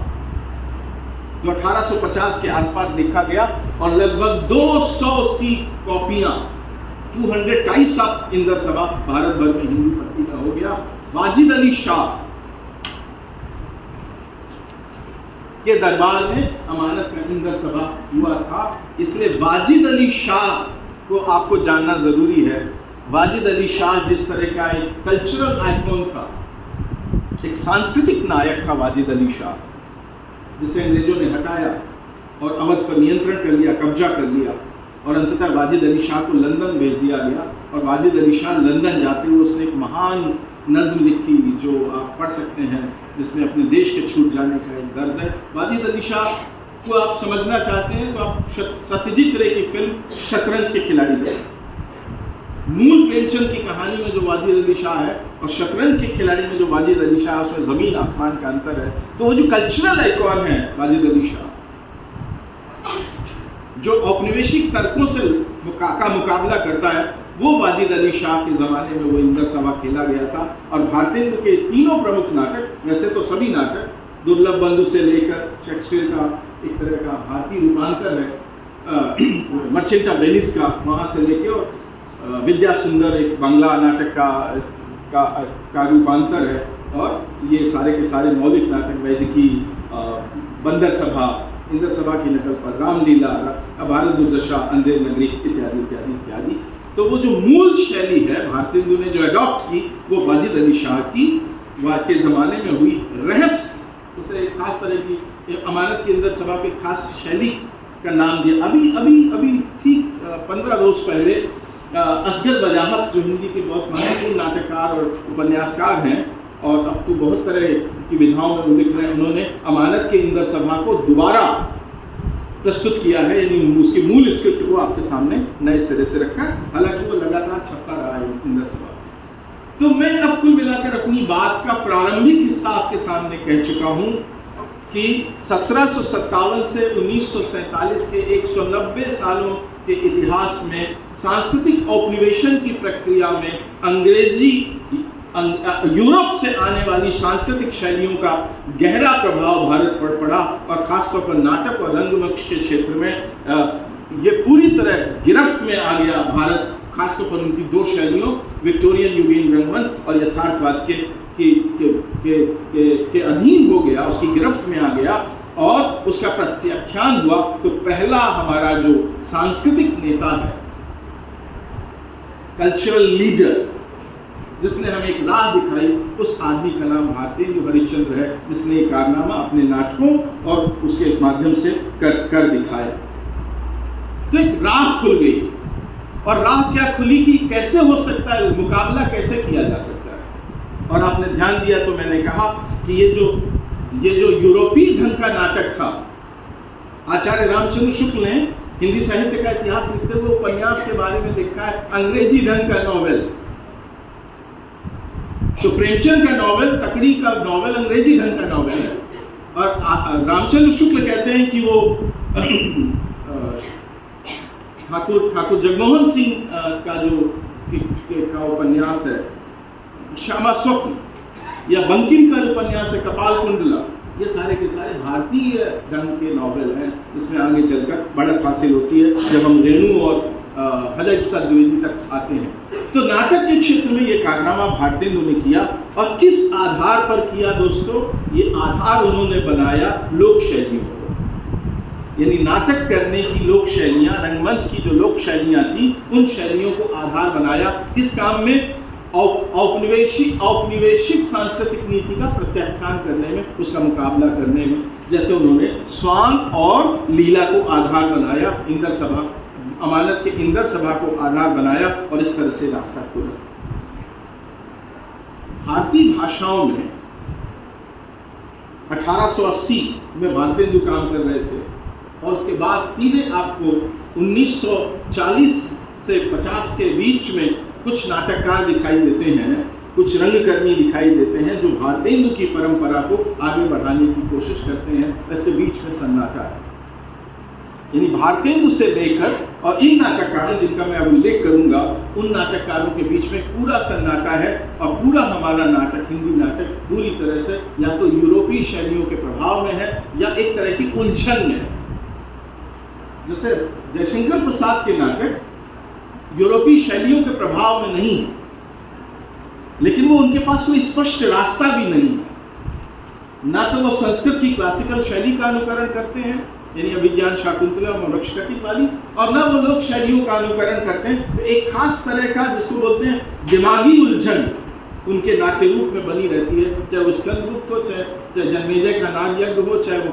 जो 1850 के आसपास लिखा गया और लगभग 200 उसकी कॉपियां, 200 टाइप्स ऑफ इंदर सभा भारत भर में हिंदी पत्रिका हो गया। वाजिद अली शाह के दरबार में अमानत का इंदर सभा हुआ था, इसलिए वाजिद अली शाह को आपको जानना जरूरी है। वाजिद अली शाह जिस तरह का एक कल्चरल आइकॉन था, एक सांस्कृतिक नायक था वाजिद अली शाह, जिसे अंग्रेजों ने हटाया और अवध पर नियंत्रण कर लिया, कब्जा कर लिया, और अंततः वाजिद अली शाह को लंदन भेज दिया गया। और वाजिद अली शाह लंदन जाते हुए उसने एक महान नज्म लिखी जो आप पढ़ सकते हैं, जिसमें अपने देश के छूट जाने का एक दर्द है। वाजिद अली शाह को आप समझना चाहते हैं तो आप सत्यजीत रे की फिल्म शतरंज के खिलाड़ी देखें। मूल प्रेमचंद की कहानी में जो वाजिद अली शाह है और शतरंज के खिलाड़ी में जो वाजिद अली शाह है, उसमें जमीन आसमान का अंतर है। तो वो जो कल्चरल आइकॉन है वाजिद अली शाह, जो औपनिवेशिक तर्कों से का मुकाबला करता है, वो वाजिद अली शाह के ज़माने में वो इंदर सभा खेला गया था। और भारतेंदु के तीनों प्रमुख नाटक, वैसे तो सभी नाटक, दुर्लभ बंधु से लेकर शेक्सपियर का एक तरह का भारतीय रूपांतर है, मर्चेंट ऑफ वेनिस का वहाँ से लेके, और विद्या सुंदर एक बांग्ला नाटक का रूपांतर है, और ये सारे के सारे मौलिक नाटक वैदिकी, बंदर सभा, इंदर सभा की नकल पर रामलीला, भारत दुर्दशा, अंधेर नगरी इत्यादि इत्यादि इत्यादि। तो वो जो मूल शैली है भारतेंदु ने जो अडॉप्ट की, वो वाजिद अली शाह की के ज़माने में हुई रहस्य, उसे एक खास तरह की अमानत के अंदर सभा की खास शैली का नाम दिया। अभी ठीक 15 रोज पहले असगर बजाहत, जो हिंदी के बहुत महत्वपूर्ण नाटककार और उपन्यासकार हैं, और अब तो बहुत तरह की विधाओं में वो लिख रहे हैं, उन्होंने अमानत के इंदर सभा को दोबारा प्रस्तुत किया है, यानी उसकी मूल स्क्रिप्ट को आपके सामने नए सिरे से रखा, हालांकि वो लगातार छपता रहा है इंदर सभा। तो मैं अब कुल मिलाकर अपनी बात का प्रारंभिक हिस्सा आपके सामने कह चुका हूं कि 1757 से 1947 के 190 सालों के इतिहास में सांस्कृतिक औपनिवेशन की प्रक्रिया में अंग्रेजी यूरोप से आने वाली सांस्कृतिक शैलियों का गहरा प्रभाव भारत पर पड़ा, और खासतौर पर नाटक और रंगमंच के क्षेत्र में ये पूरी तरह गिरफ्त में आ गया भारत, खासतौर पर उनकी दो शैलियों, विक्टोरियन युगीन रंगमंच और यथार्थवाद के अधीन हो गया, उसकी गिरफ्त में आ गया और उसका प्रत्याख्यान हुआ। तो पहला हमारा जो सांस्कृतिक नेता है, कल्चरल लीडर, जिसने हमें एक राह दिखाई, उस आदमी का नाम भारतेंदु हरिश्चंद्र है, जिसने ये कारनामा अपने नाटकों और उसके माध्यम से कर दिखाया। तो एक राह खुल गई, और राह क्या खुली कि कैसे हो सकता है, मुकाबला कैसे किया जा सकता है। और आपने ध्यान दिया तो मैंने कहा कि ये जो यूरोपीय ढंग का नाटक था, आचार्य रामचंद्र शुक्ल ने हिंदी साहित्य का इतिहास लिखते हुए उपन्यास के बारे में लिखा है अंग्रेजी ढंग का नॉवेल। तो प्रेमचंद का नॉवेल, तकड़ी का नॉवेल अंग्रेजी ढंग का नॉवेल है, और रामचंद्र शुक्ल कहते हैं कि वो ठाकुर जगमोहन सिंह का जो का उपन्यास है श्यामा स्वप्न, या बंकिम का उपन्यास है कपाल कुंडला, ये सारे के सारे भारतीय ढंग के नॉवेल हैं, जिसमें आगे चलकर बढ़त हासिल होती है जब हम रेणु और हृदय प्रसाद द्विवेदी तक आते हैं। तो नाटक के क्षेत्र में ये कारनामा भारतेंदु ने किया, और किस आधार पर किया दोस्तों? ये आधार उन्होंने बनाया लोक शैलियों को, यानी नाटक करने की लोक शैलियाँ, रंगमंच की जो लोक शैलियाँ थी, उन शैलियों को आधार बनाया। किस काम में? औपनिवेशिक सांस्कृतिक नीति का प्रत्याख्यान करने में, उसका मुकाबला करने में। जैसे उन्होंने स्वांग और लीला को आधार बनाया, इंदर सभा, अमानत के इंदर सभा को आधार बनाया, और इस तरह से रास्ता खोला। भारतीय भाषाओं में 1880 में भारतेंदु काम कर रहे थे, और उसके बाद सीधे आपको 1940 से 50 के बीच में कुछ नाटककार दिखाई देते हैं, कुछ रंगकर्मी दिखाई देते हैं जो भारतेंदु की परंपरा को आगे बढ़ाने की कोशिश करते हैं। इसके बीच में सन्नाटा है, यानी भारतेंदु से लेकर और इन नाटककारों जिनका मैं अब उल्लेख करूंगा, उन नाटककारों के बीच में पूरा सन्नाटा है, और पूरा हमारा नाटक, हिंदी नाटक पूरी तरह से या तो यूरोपीय शैलियों के प्रभाव में है या एक तरह की उलझन में है। जैसे जयशंकर प्रसाद के नाटक यूरोपीय शैलियों के प्रभाव में नहीं है, लेकिन वो उनके पास कोई स्पष्ट रास्ता भी नहीं है। ना तो वो संस्कृत की क्लासिकल शैली का अनुकरण करते हैं, यानी अभिज्ञान शाकुंतला मोक्षकटिक वाली, और ना वो लोक शैलियों का अनुकरण करते हैं। तो एक खास तरह का जिसको बोलते हैं दिमागी उलझन उनके नाट्य रूप में बनी रहती है, चाहे वो स्कंदगुप्त हो, चाहे जन्मेजय का नाग यज्ञ हो, चाहे वो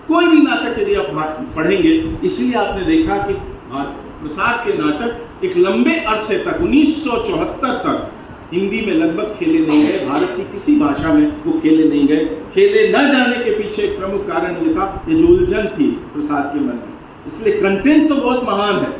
कोई भी नाटक यदि आप पढ़ेंगे। इसलिए आपने देखा कि प्रसाद के नाटक एक लंबे अरसे तक 1974 तक हिंदी में लगभग खेले नहीं गए, भारत की किसी भाषा में वो खेले नहीं गए। खेले न जाने के पीछे एक प्रमुख कारण ये था, ये जो उलझन थी प्रसाद के मन में। इसलिए कंटेंट तो बहुत महान है,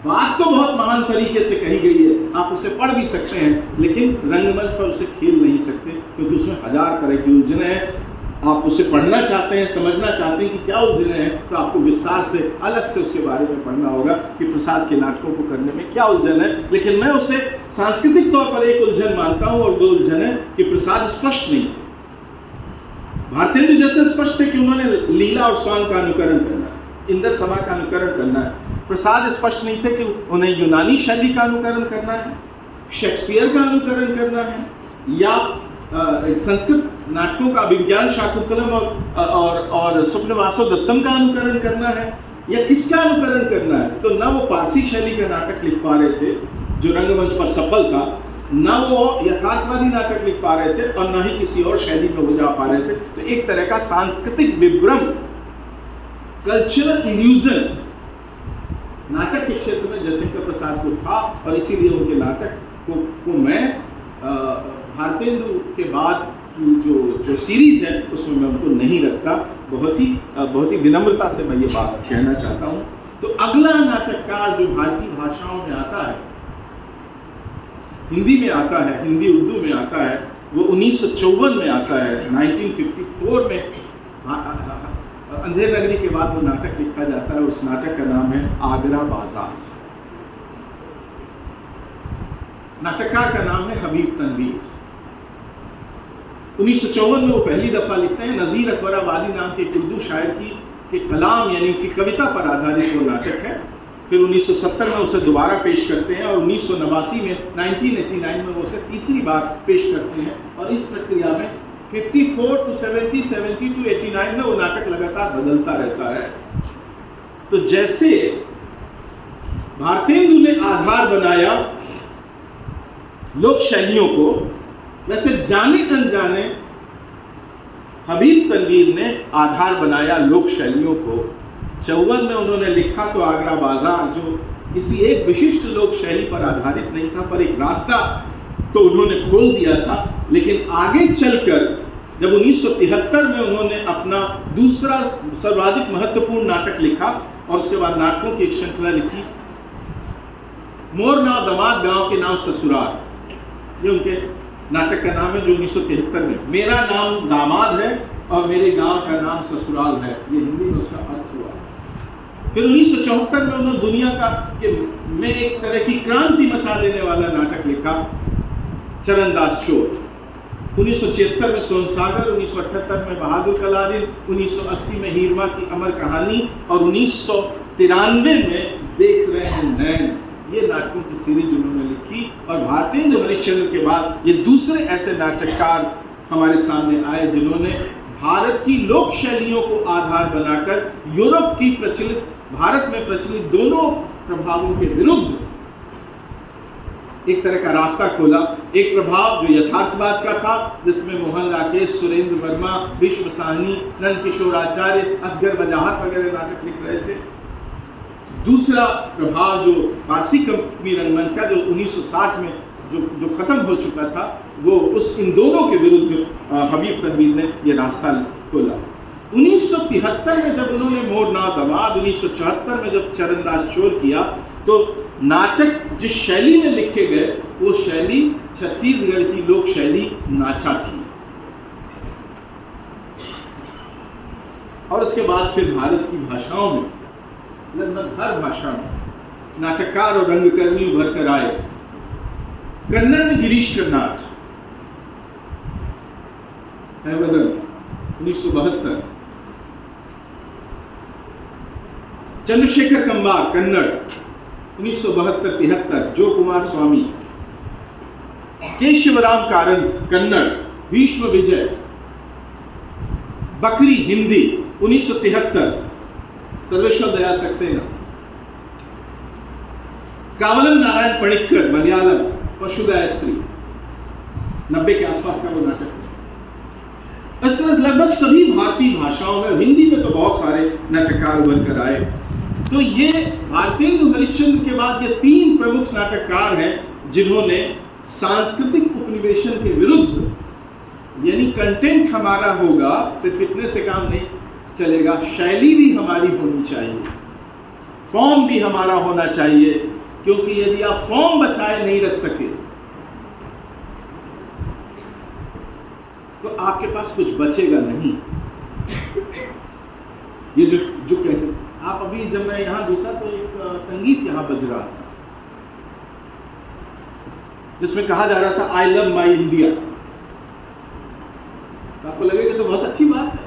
बात तो बहुत महान तरीके से कही गई है, आप उसे पढ़ भी सकते हैं, लेकिन रंगमंच पर उसे खेल नहीं सकते, क्योंकि उसमें हजार तरह की उलझने हैं। आप उसे पढ़ना चाहते हैं, समझना चाहते हैं कि क्या उलझने हैं, तो आपको विस्तार से अलग से उसके बारे में पढ़ना होगा कि प्रसाद के नाटकों को करने में क्या उलझन है। लेकिन मैं उसे सांस्कृतिक तौर पर एक उलझन मानता हूं, और वो उलझन है कि प्रसाद स्पष्ट नहीं थे। भारतेंदु जैसे स्पष्ट थे कि उन्होंने लीला और स्वांग का अनुकरण करना है, इंदर सभा का अनुकरण करना है। प्रसाद स्पष्ट नहीं थे कि उन्हें यूनानी शैली का अनुकरण करना है, शेक्सपियर का अनुकरण करना है, या संस्कृत नाटकों का अभिज्ञान शाकुंतलम और स्वप्नवासो दत्तम का अनुकरण करना है, या किसका अनुकरण करना है। तो ना वो पारसी शैली का नाटक लिख पा रहे थे जो रंगमंच पर सफल था, ना वो यथार्थवादी नाटक लिख पा रहे थे, और ना ही किसी और शैली में हो जा पा रहे थे। तो एक तरह का सांस्कृतिक विभ्रम, कल्चरल इल्यूजन नाटक के क्षेत्र में जयशंकर प्रसाद को था, और इसीलिए उनके नाटक को मैं भारतेंदु के बाद की जो सीरीज है उसमें मैं उनको नहीं रखता। बहुत ही विनम्रता से मैं ये बात कहना चाहता हूँ। तो अगला नाटककार जो भारतीय भाषाओं में आता है, हिंदी में आता है, हिंदी उर्दू में आता है, वो 1954 में आता है। 1954 में अंधेर नगरी के बाद वो नाटक लिखा जाता है। उस नाटक का नाम है आगरा बाजार। नाटककार का नाम है हबीब तनवीर। 1954 में वो पहली दफा लिखते हैं। नज़ीर अकबराबादी नाम के उर्दू शायर के कलाम यानी उनकी कविता पर आधारित वो नाटक है। फिर 1970 में उसे दोबारा पेश करते हैं, और 1989 में 1989 में वो उसे तीसरी बार पेश करते हैं। और इस प्रक्रिया में 54 to 70, 70 to 89 में वो नाटक लगातार बदलता रहता है। तो जैसे भारतेंदु ने आधार बनाया लोक शैलियों को, वैसे जाने अनजाने हबीब तनवीर ने आधार बनाया लोक शैलियों को। 54 में उन्होंने लिखा तो आगरा बाजार, जो किसी एक विशिष्ट लोक शैली पर आधारित नहीं था, पर एक रास्ता तो उन्होंने खोल दिया था। लेकिन आगे चलकर जब 1973 में उन्होंने अपना दूसरा सर्वाधिक महत्वपूर्ण नाटक लिखा, और उसके बाद नाटकों की एक श्रृंखला लिखी, मोर नाव दमाद गांव के नाम ससुराल, ये उनके नाटक का नाम है, जो 1973 में मेरा नाम दामाद है और मेरे गांव का नाम ससुराल है, ये हिंदी में उसका अर्थ हुआ। फिर 1974 में उन्होंने दुनिया में एक तरह की क्रांति मचा देने वाला नाटक लिखा, चरणदास चोर। 1976 में सोनसागर, 1978 में बहादुर कलादीन, 1980 में हीरमा की अमर कहानी और 1993 में देख रहे हैं नैन। ये नाटकों की सीरीज उन्होंने लिखी और भारतेंदु हरिश्चंद्र के बाद ये दूसरे ऐसे नाटककार हमारे सामने आए जिन्होंने भारत की लोक शैलियों को आधार बनाकर यूरोप की प्रचलित, भारत में प्रचलित दोनों प्रभावों के विरुद्ध एक तरह का रास्ता खोला। एक प्रभाव जो यथार्थवाद का था, जिसमें मोहन राकेश, सुरेंद्र वर्मा, विश्व साहनी, नंद किशोर आचार्य, असगर वजाहत वगैरह नाटक लिख रहे थे। दूसरा प्रभाव जो पारसी कंपनी रंगमंच का, जो 1960 में जो खत्म हो चुका था, वो इन दोनों के विरुद्ध हबीब तनवीर ने ये रास्ता खोला। 1973 में जब उन्होंने मोर ना दमाद, 1974 में जब चरणदास चोर किया, तो नाटक जिस शैली में लिखे गए वो शैली छत्तीसगढ़ की लोक शैली नाचा थी। और उसके बाद फिर भारत की भाषाओं में, लगभग हर भाषा में नाटककार और रंगकर्मी उभर कर आए। कन्नड़ में गिरीश कर्नाड, 1972। चंद्रशेखर कंबार, कन्नड़, 1972-73। जो कुमार स्वामी, केशवराम कारंत, कन्नड़, भीष्म विजय, बकरी, हिंदी, 1973। सर्वेश्वर दया सक्सेना। कावलन नारायण पणिक्कर, मलयालम, पशु गायत्री, 90 के आसपास का वो नाटक। इस तरह लगभग सभी भारतीय भाषाओं में, हिंदी में तो बहुत सारे नाटककार उभर कर आए। तो ये भारतेंदु हरिश्चंद्र के बाद ये 3 प्रमुख नाटककार हैं जिन्होंने सांस्कृतिक उपनिवेशन के विरुद्ध, यानी कंटेंट हमारा होगा, सिर्फ इतने से काम नहीं चलेगा, शैली भी हमारी होनी चाहिए, फॉर्म भी हमारा होना चाहिए, क्योंकि यदि आप फॉर्म बचाए नहीं रख सके तो आपके पास कुछ बचेगा नहीं। ये जो कहते, आप अभी जब मैं यहां घुसा तो एक संगीत यहां बज रहा था जिसमें कहा जा रहा था आई लव माई इंडिया। आपको लगेगा तो बहुत अच्छी बात है,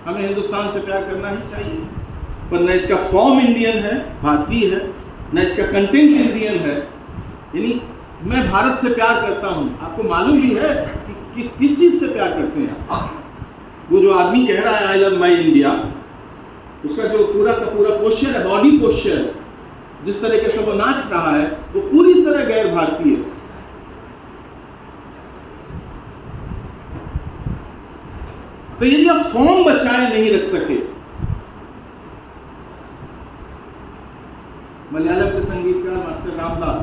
हमें हिंदुस्तान से प्यार करना ही चाहिए, पर न इसका फॉर्म इंडियन है, भारतीय है, न इसका कंटेंट इंडियन है। यानी मैं भारत से प्यार करता हूं, आपको मालूम भी है कि किस चीज से प्यार करते हैं। वो जो आदमी कह रहा है आई लव माई इंडिया, उसका जो पूरा का पूरा पोस्चर है, बॉडी पोस्चर, जिस तरीके से वो नाच रहा है, वो पूरी तरह गैर भारतीय है। तो यदि आप फॉर्म बचाए नहीं रख सके, मलयालम के संगीतकार मास्टर रामलाल,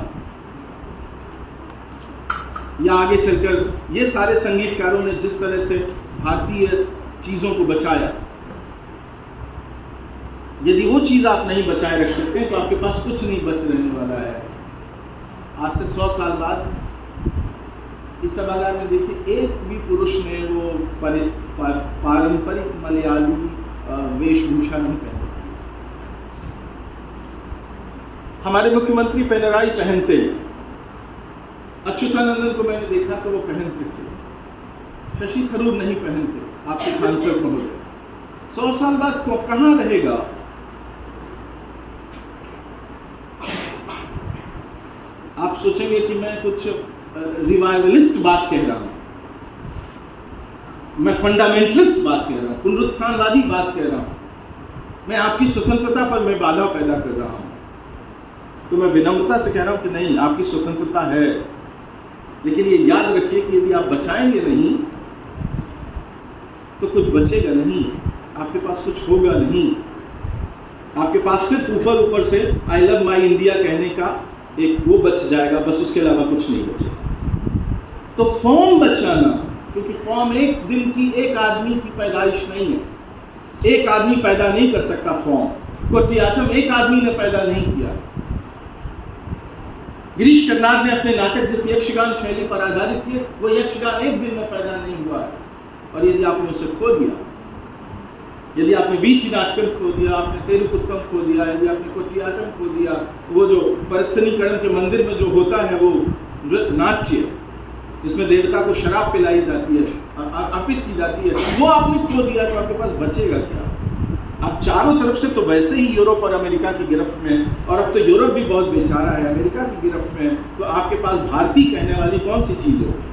या आगे चलकर ये सारे संगीतकारों ने जिस तरह से भारतीय चीजों को बचाया, यदि वो चीज आप नहीं बचाए रख सकते हैं तो आपके पास कुछ नहीं बच रहने वाला है। आज से 100 साल बाद इस सभागार में देखिए, एक भी पुरुष ने वो पारंपरिक मलयाली वेशभूषा नहीं पहनी थी। हमारे मुख्यमंत्री पिनराई पहनते, अच्युतानंदन को मैंने देखा तो वो पहनते थे, शशि थरूर नहीं पहनते, आपके सांसद महोदय। 100 साल बाद कहाँ रहेगा? आप सोचेंगे कि मैं कुछ रिवाइवलिस्ट बात कह रहा हूं, मैं फंडामेंटलिस्ट बात कह रहा हूं, पुनरुत्थानवादी बात कह रहा हूं, मैं आपकी स्वतंत्रता पर मैं बाधा पैदा कर रहा हूं। तो मैं विनम्रता से कह रहा हूं कि नहीं, आपकी स्वतंत्रता है, लेकिन ये याद रखिए कि यदि आप बचाएंगे नहीं तो कुछ बचेगा नहीं, आपके पास कुछ होगा नहीं। आपके पास सिर्फ ऊपर ऊपर से आई लव माई इंडिया कहने का एक वो बच जाएगा, बस उसके अलावा कुछ नहीं बचेगा। तो फॉर्म बचाना, क्योंकि फॉर्म एक दिन की, एक आदमी की पैदाइश नहीं है, एक आदमी पैदा नहीं कर सकता फॉर्म। कोटियाटम एक आदमी ने पैदा नहीं किया। गिरीश कर्नाड ने अपने नाटक जिस यक्षगान शैली पर आधारित किए, वो यक्षगान एक दिन में पैदा नहीं हुआ है, और यदि आपने उसे खो दिया यदि आपने वीथी नाटकम खो दिया, आपने तेरुकुत्तम खो दिया, यदि आपने कोटियाटम खो दिया, वो जो परसनीकरण के मंदिर में जो होता है वो नृत्य नाट्य जिसमें देवता को शराब पिलाई जाती है, अर्पित की जाती है, वो आपने खो दिया तो आपके पास बचेगा क्या? आप चारों तरफ से तो वैसे ही यूरोप और अमेरिका की गिरफ्त में, और अब तो यूरोप भी बहुत बेचारा है, अमेरिका की गिरफ्त में, तो आपके पास भारतीय कहने वाली कौन सी चीज होगी?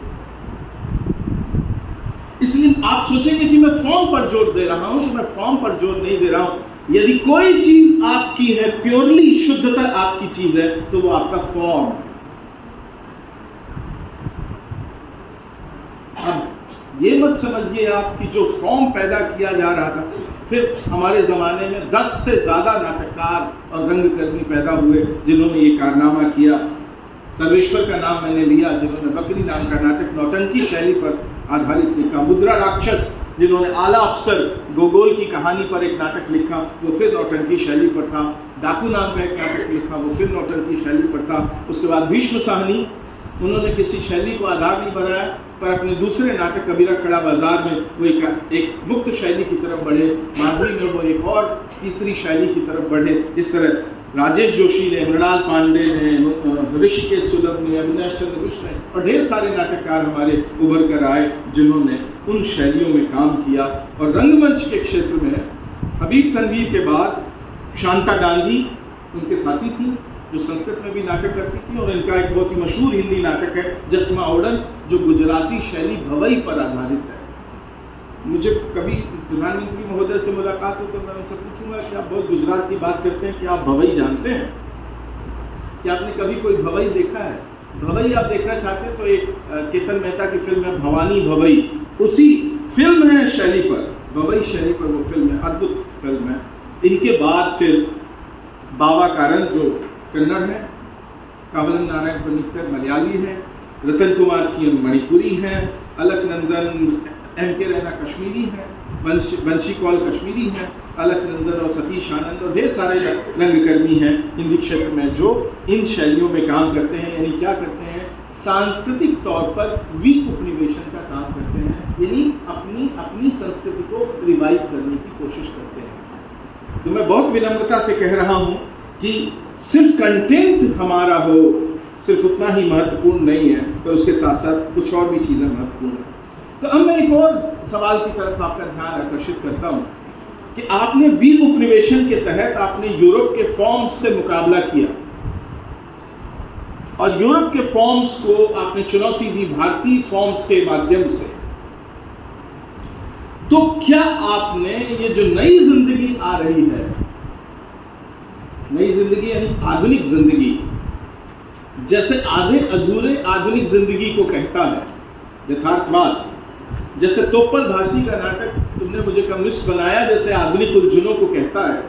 इसलिए आप सोचेंगे कि मैं फॉर्म पर जोर दे रहा हूं, तो मैं फॉर्म पर जोर नहीं दे रहा हूं। यदि कोई चीज आपकी है, प्योरली शुद्धता आपकी चीज है, तो वो आपका फॉर्म। अब ये मत समझिए आप कि जो फॉर्म पैदा किया जा रहा था, फिर हमारे ज़माने में 10 से ज़्यादा नाटककार और रंगकर्मी पैदा हुए जिन्होंने ये कारनामा किया। सर्वेश्वर का नाम मैंने लिया, जिन्होंने बकरी नाम का नाटक नौटंकी शैली पर आधारित लिखा। मुद्रा राक्षस, जिन्होंने आला अफसर गोगोल की कहानी पर एक नाटक लिखा, वो फिर नौटंकी शैली पर था। डाकू नाम का एक नाटक लिखा, वो फिर नौटंकी शैली पर था। उसके बाद भीष्म साहनी, उन्होंने किसी शैली को आधार नहीं बनाया, पर अपने दूसरे नाटक कबीरा खड़ा बाजार में वो एक मुक्त शैली की तरफ बढ़े। माधुरी में वो एक और तीसरी शैली की तरफ बढ़े। इस तरह राजेश जोशी ने, मृणाल पांडे ने, ऋषिकेश सुलभ ने, अविनाश चंद्र घोष ने और ढेर सारे नाटककार हमारे उभर कर आए जिन्होंने उन शैलियों में काम किया। और रंगमंच के क्षेत्र में हबीब तनवीर के बाद शांता गांधी उनके साथी थी, जो संस्कृत में भी नाटक करती थी, और इनका एक बहुत ही मशहूर हिंदी नाटक है जस्मा ओडन, जो गुजराती शैली भवई पर आधारित है। मुझे कभी प्रधानमंत्री महोदय से मुलाकात हो तो मैं उनसे पूछूंगा कि आप बहुत गुजरात की बात करते हैं, कि आप भवई जानते हैं? क्या आपने कभी कोई भवई देखा है? भवई आप देखना चाहते हैं तो एक केतन मेहता की फिल्म है भवानी भवई, उसी फिल्म है शैली पर, भवई शैली पर वो फिल्म है, अद्भुत फिल्म है। इनके बाद फिर बाबा कारन जो कन्नड़ है, कावलन नारायण पनिक्कर मलयाली हैं, रतन कुमार थी मणिपुरी हैं, अलकनंदन M.K. रैना कश्मीरी हैं, बंशी कौल कश्मीरी हैं, अलकनंदन और सतीश आनंद और ढेर सारे रंगकर्मी हैं हिंदी क्षेत्र में जो इन शैलियों में काम करते हैं। यानी क्या करते हैं? सांस्कृतिक तौर पर उपनिवेशन का काम करते हैं, यानी अपनी संस्कृति को रिवाइव करने की कोशिश करते हैं। तो मैं बहुत विनम्रता से कह रहा हूँ कि सिर्फ कंटेंट हमारा हो सिर्फ उतना ही महत्वपूर्ण नहीं है, पर उसके साथ साथ कुछ और भी चीज़ें महत्वपूर्ण हैं। तो अब मैं एक और सवाल की तरफ आपका ध्यान आकर्षित करता हूँ कि आपने उपनिवेशन के तहत आपने यूरोप के फॉर्म्स से मुकाबला किया और यूरोप के फॉर्म्स को आपने चुनौती दी भारतीय फॉर्म्स के माध्यम से। तो क्या आपने ये जो नई जिंदगी आ रही है, नई जिंदगी यानी आधुनिक जिंदगी, जैसे आधे अधूरे आधुनिक जिंदगी को कहता है यथार्थवाद, जैसे तोपल भाषी का नाटक तुमने मुझे कम्युनिस्ट बनाया जैसे आधुनिक उलझनों को कहता है,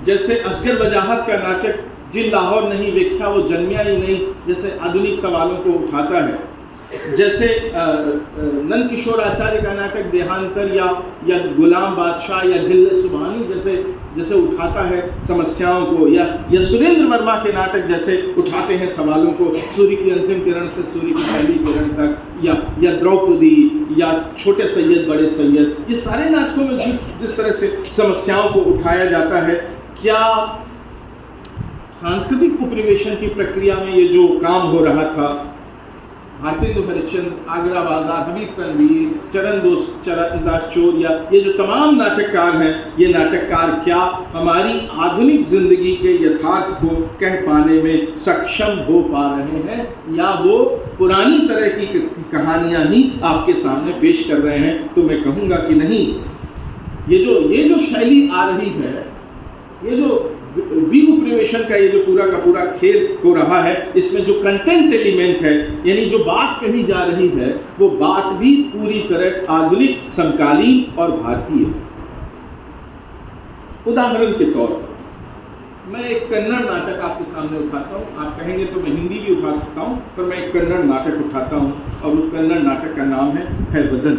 जैसे असगर वजाहत का नाटक जिन लाहौर नहीं वेख्या वो जन्मिया ही नहीं जैसे आधुनिक सवालों को उठाता है, जैसे नंद किशोर आचार्य का नाटक देहांतर या गुलाम बादशाह या दिल सुबहानी जैसे उठाता है समस्याओं को, या सुरेंद्र वर्मा के नाटक जैसे उठाते हैं सवालों को, सूर्य की अंतिम किरण से सूर्य की पहली किरण तक, या द्रौपदी या छोटे सैयद बड़े सैयद, ये सारे नाटकों में जिस तरह से समस्याओं को उठाया जाता है, क्या सांस्कृतिक उपनिवेशन की प्रक्रिया में ये जो काम हो रहा था, भारतेंदु हरिश्चंद्र, आगरा बाजार, हबीब तनवीर, चरण दास चोर, या ये जो तमाम नाटककार हैं, ये नाटककार क्या हमारी आधुनिक जिंदगी के यथार्थ को कह पाने में सक्षम हो पा रहे हैं, या वो पुरानी तरह की कहानियां ही आपके सामने पेश कर रहे हैं? तो मैं कहूँगा कि नहीं, ये जो शैली आ रही है, ये जो उपनिवेशन का ये जो पूरा का पूरा खेल हो रहा है, इसमें जो कंटेंट एलिमेंट है, यानी जो बात कही जा रही है, वो बात भी पूरी तरह आधुनिक, समकालीन और भारतीय है। उदाहरण के तौर पर मैं एक कन्नड़ नाटक आपके सामने उठाता हूँ। आप कहेंगे तो मैं हिंदी भी उठा सकता हूँ, पर मैं एक कन्नड़ नाटक उठाता हूँ और उस कन्नड़ नाटक का नाम है वदन।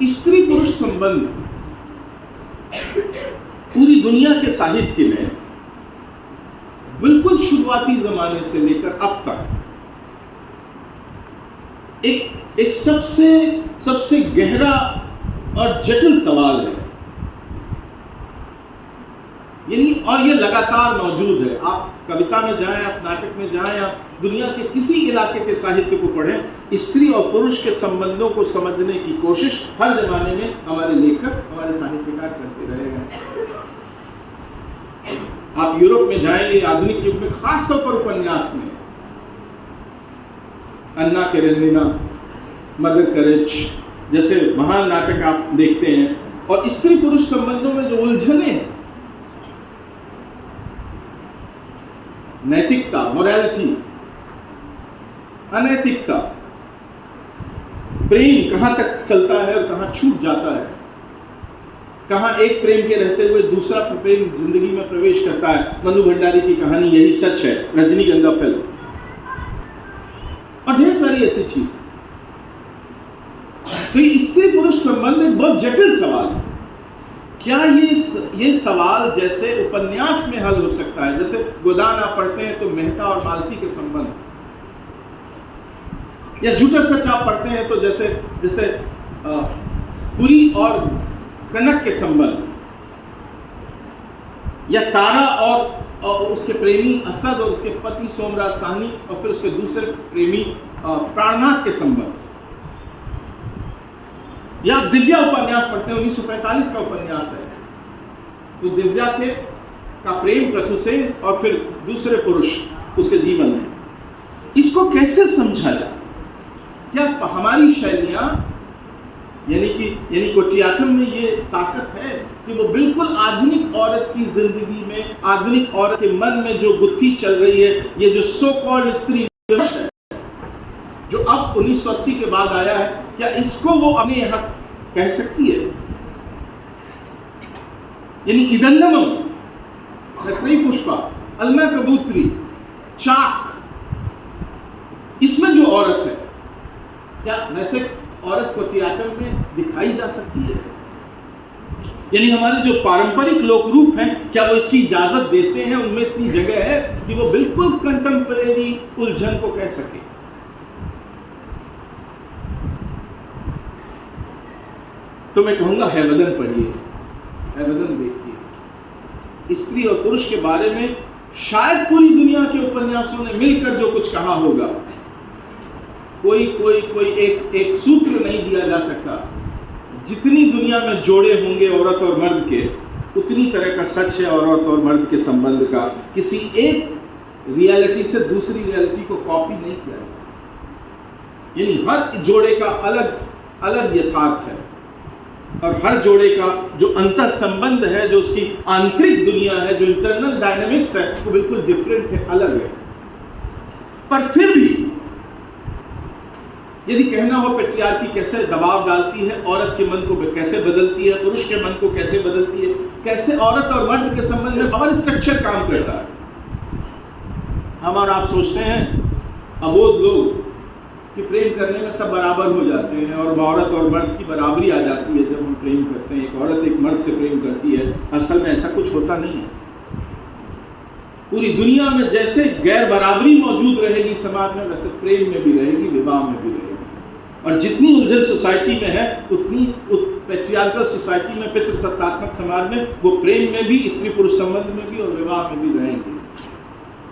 स्त्री पुरुष संबंध पूरी दुनिया के साहित्य में बिल्कुल शुरुआती जमाने से लेकर अब तक एक सबसे गहरा और जटिल सवाल है, यानी और ये लगातार मौजूद है। आप कविता में जाएं, आप नाटक में जाएं, आप दुनिया के किसी इलाके के साहित्य को पढ़ें, स्त्री और पुरुष के संबंधों को समझने की कोशिश हर जमाने में हमारे लेखक, हमारे साहित्यकार करते रहे हैं। आप यूरोप में जाएंगे आधुनिक युग में, खासतौर पर उपन्यास में, अन्ना कैरेनिना, मदर करेज जैसे महान नाटक आप देखते हैं, और स्त्री पुरुष संबंधों में जो उलझने हैं, नैतिकता, मोरालिटी, अनैतिकता, प्रेम कहां तक चलता है और कहां छूट जाता है, कहां एक प्रेम के रहते हुए दूसरा प्रेम जिंदगी में प्रवेश करता है। मनु भंडारी की कहानी यही सच है, रजनीगंधा फिल्म, और ढेर सारी ऐसी चीज। तो ये स्त्री पुरुष संबंध एक बहुत जटिल सवाल है। क्या ये सवाल जैसे उपन्यास में हल हो सकता है, जैसे गोदान आप पढ़ते हैं तो मेहता और मालती के संबंध, या झूठा सच आप पढ़ते हैं तो जैसे पुरी और कनक के संबंध, या तारा और उसके प्रेमी असद और उसके पति सोमराज साहनी और फिर उसके दूसरे प्रेमी प्राणनाथ के संबंध, या आप दिव्या उपन्यास पढ़ते हैं, 1945 का उपन्यास है, तो दिव्या का प्रेम पृथुसेन और फिर दूसरे पुरुष उसके जीवन में, इसको कैसे समझा जाए? क्या हमारी शैलियां यानी कुटियाट्टम में ये ताकत है कि वो बिल्कुल आधुनिक औरत की जिंदगी में, आधुनिक औरत के मन में जो गुत्थी चल रही है, ये जो सो कॉल्ड स्त्री है जो अब 1980 के बाद आया है, क्या इसको वो अपने यहां कह सकती है? यानी इदन्नमम, पुष्पा, अलमा कबूतरी, चाक, इसमें जो औरत है, क्या वैसे औरत कुटियाट्टम में दिखाई जा सकती है? यानी हमारे जो पारंपरिक लोक रूप हैं, क्या वो इसकी इजाजत देते हैं? उनमें इतनी जगह है कि वो बिल्कुल कंटेम्परेरी उलझन को कह सके? तो मैं कहूंगा हैवदन पढ़िए, हैवदन देखिए। स्त्री और पुरुष के बारे में शायद पूरी दुनिया के उपन्यासों ने मिलकर जो कुछ कहा होगा, कोई एक सूत्र नहीं दिया जा सकता। जितनी दुनिया में जोड़े होंगे औरत और मर्द के, उतनी तरह का सच है औरत और मर्द के संबंध का। किसी एक रियलिटी से दूसरी रियलिटी को कॉपी नहीं किया जा सकता। यानी हर जोड़े का अलग यथार्थ है, और हर जोड़े का जो अंतर संबंध है, जो उसकी आंतरिक दुनिया है, जो इंटरनल डायनामिक्स है, वो बिल्कुल डिफरेंट है, अलग है। पर फिर भी यदि कहना हो पेट्रियार्की कैसे दबाव डालती है, औरत के मन को कैसे बदलती है, पुरुष के मन को कैसे बदलती है, कैसे औरत और मर्द के संबंध में और स्ट्रक्चर काम करता है। हम और आप सोचते हैं अबोध लोग कि प्रेम करने में सब बराबर हो जाते हैं और औरत और मर्द की बराबरी आ जाती है जब हम प्रेम करते हैं, एक औरत एक मर्द से प्रेम करती है। असल में ऐसा कुछ होता नहीं है। पूरी दुनिया में जैसे गैर बराबरी मौजूद रहेगी समाज में, वैसे प्रेम में भी रहेगी, विवाह में भी रहेगी। और जितनी उलझन सोसाइटी में है, उतनी पैट्रियार्कल सोसाइटी में, पितृसत्तात्मक समाज में, वो प्रेम में भी, स्त्री पुरुष संबंध में भी और विवाह में भी रहेंगे।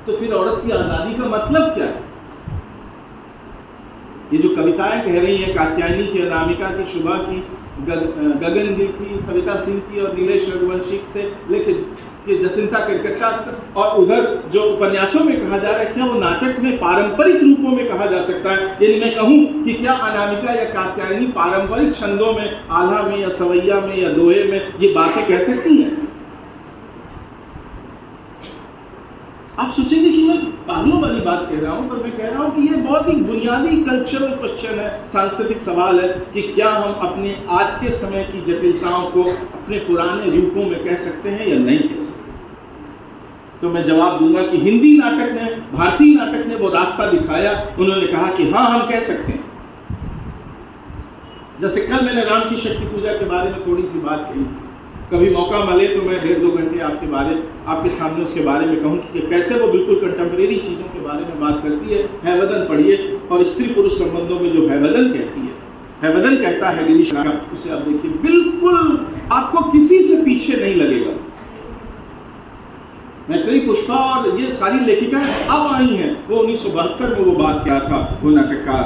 तो फिर औरत की आज़ादी का मतलब क्या है? ये जो कविताएं कह रही हैं, कात्यायनी की, अनामिका की, शुभा की, गगनगिर की, सविता सिंह की और नीलेश रघुवंशी से लेकर जसिंता केरकेट्टा, और उधर जो उपन्यासों में कहा जा रहा है, क्या वो नाटक में पारंपरिक रूपों में कहा जा सकता है? यदि मैं कहूं कि क्या अनामिका या कात्यायनी पारंपरिक छंदों में, आल्हा में या सवैया में या दोहे में ये बातें कह सकती हैं? आप सोचेंगे कि मैं पागलों वाली बात कह रहा हूं, पर मैं कह रहा हूं कि ये बहुत ही बुनियादी कल्चरल क्वेश्चन है, सांस्कृतिक सवाल है कि क्या हम अपने आज के समय की जटिलताओं को अपने पुराने रूपों में कह सकते हैं या नहीं कह सकते। तो मैं जवाब दूंगा कि हिंदी नाटक ने, भारतीय नाटक ने वो रास्ता दिखाया। उन्होंने कहा कि हाँ, हम कह सकते हैं। जैसे कल मैंने राम की शक्ति पूजा के बारे में थोड़ी सी बात कही, कभी मौका मिले तो मैं 1.5-2 घंटे आपके सामने उसके बारे में कहूँ कि कैसे वो बिल्कुल कंटेम्प्रेरी चीज़ों के बारे में बात करती है। हैवदन पढ़िए, और स्त्री पुरुष संबंधों में जो हैवदन कहती है, हैवदन कहता है गिरीश का, उसे आप देखिए, बिल्कुल आपको किसी से पीछे नहीं लगेगा। मैत्री पुष्पा और ये सारी लेखिकाएं अब आई हैं, वो 1972 में वो बात क्या था, वो नाटककार।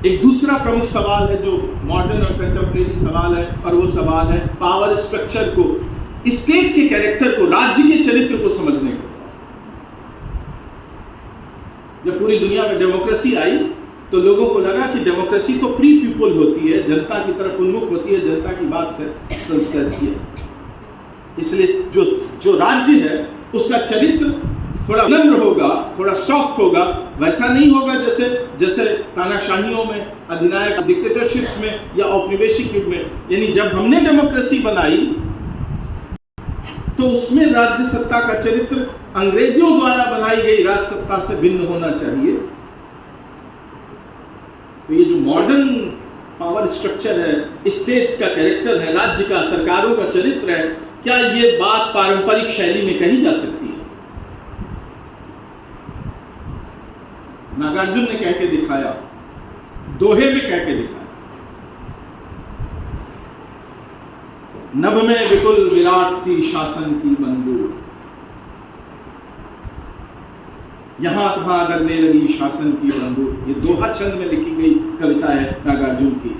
एक दूसरा प्रमुख सवाल है जो मॉडर्न और कंटेम्प्रेरी सवाल है, और वो सवाल है पावर स्ट्रक्चर को, स्टेट के कैरेक्टर को, राज्य के चरित्र को समझने का सवाल। जब पूरी दुनिया में डेमोक्रेसी आई तो लोगों को लगा कि डेमोक्रेसी तो प्री पीपल होती है, जनता की तरफ उन्मुख होती है, जनता की बात से सुनती है। इसलिए जो राज्य है उसका चरित्र थोड़ा नम्र होगा, थोड़ा सॉफ्ट होगा, वैसा नहीं होगा जैसे तानाशाहियों में, अधिनायक डिक्टेटरशिप्स में या औपनिवेशिक युग में। यानी जब हमने डेमोक्रेसी बनाई तो उसमें राज्य सत्ता का चरित्र अंग्रेजों द्वारा बनाई गई राज सत्ता से भिन्न होना चाहिए। तो ये जो मॉडर्न पावर स्ट्रक्चर है, स्टेट का कैरेक्टर है, राज्य का, सरकारों का चरित्र है, क्या ये बात पारंपरिक शैली में कही जा सकती है? नागार्जुन ने कह के दिखाया, दोहे में कह के दिखाया, नभ में विपुल विराट सी शासन की बंदूक, यहां तहां गरने लगी शासन की बंदूक। ये दोहा छंद में लिखी गई कविता है नागार्जुन की।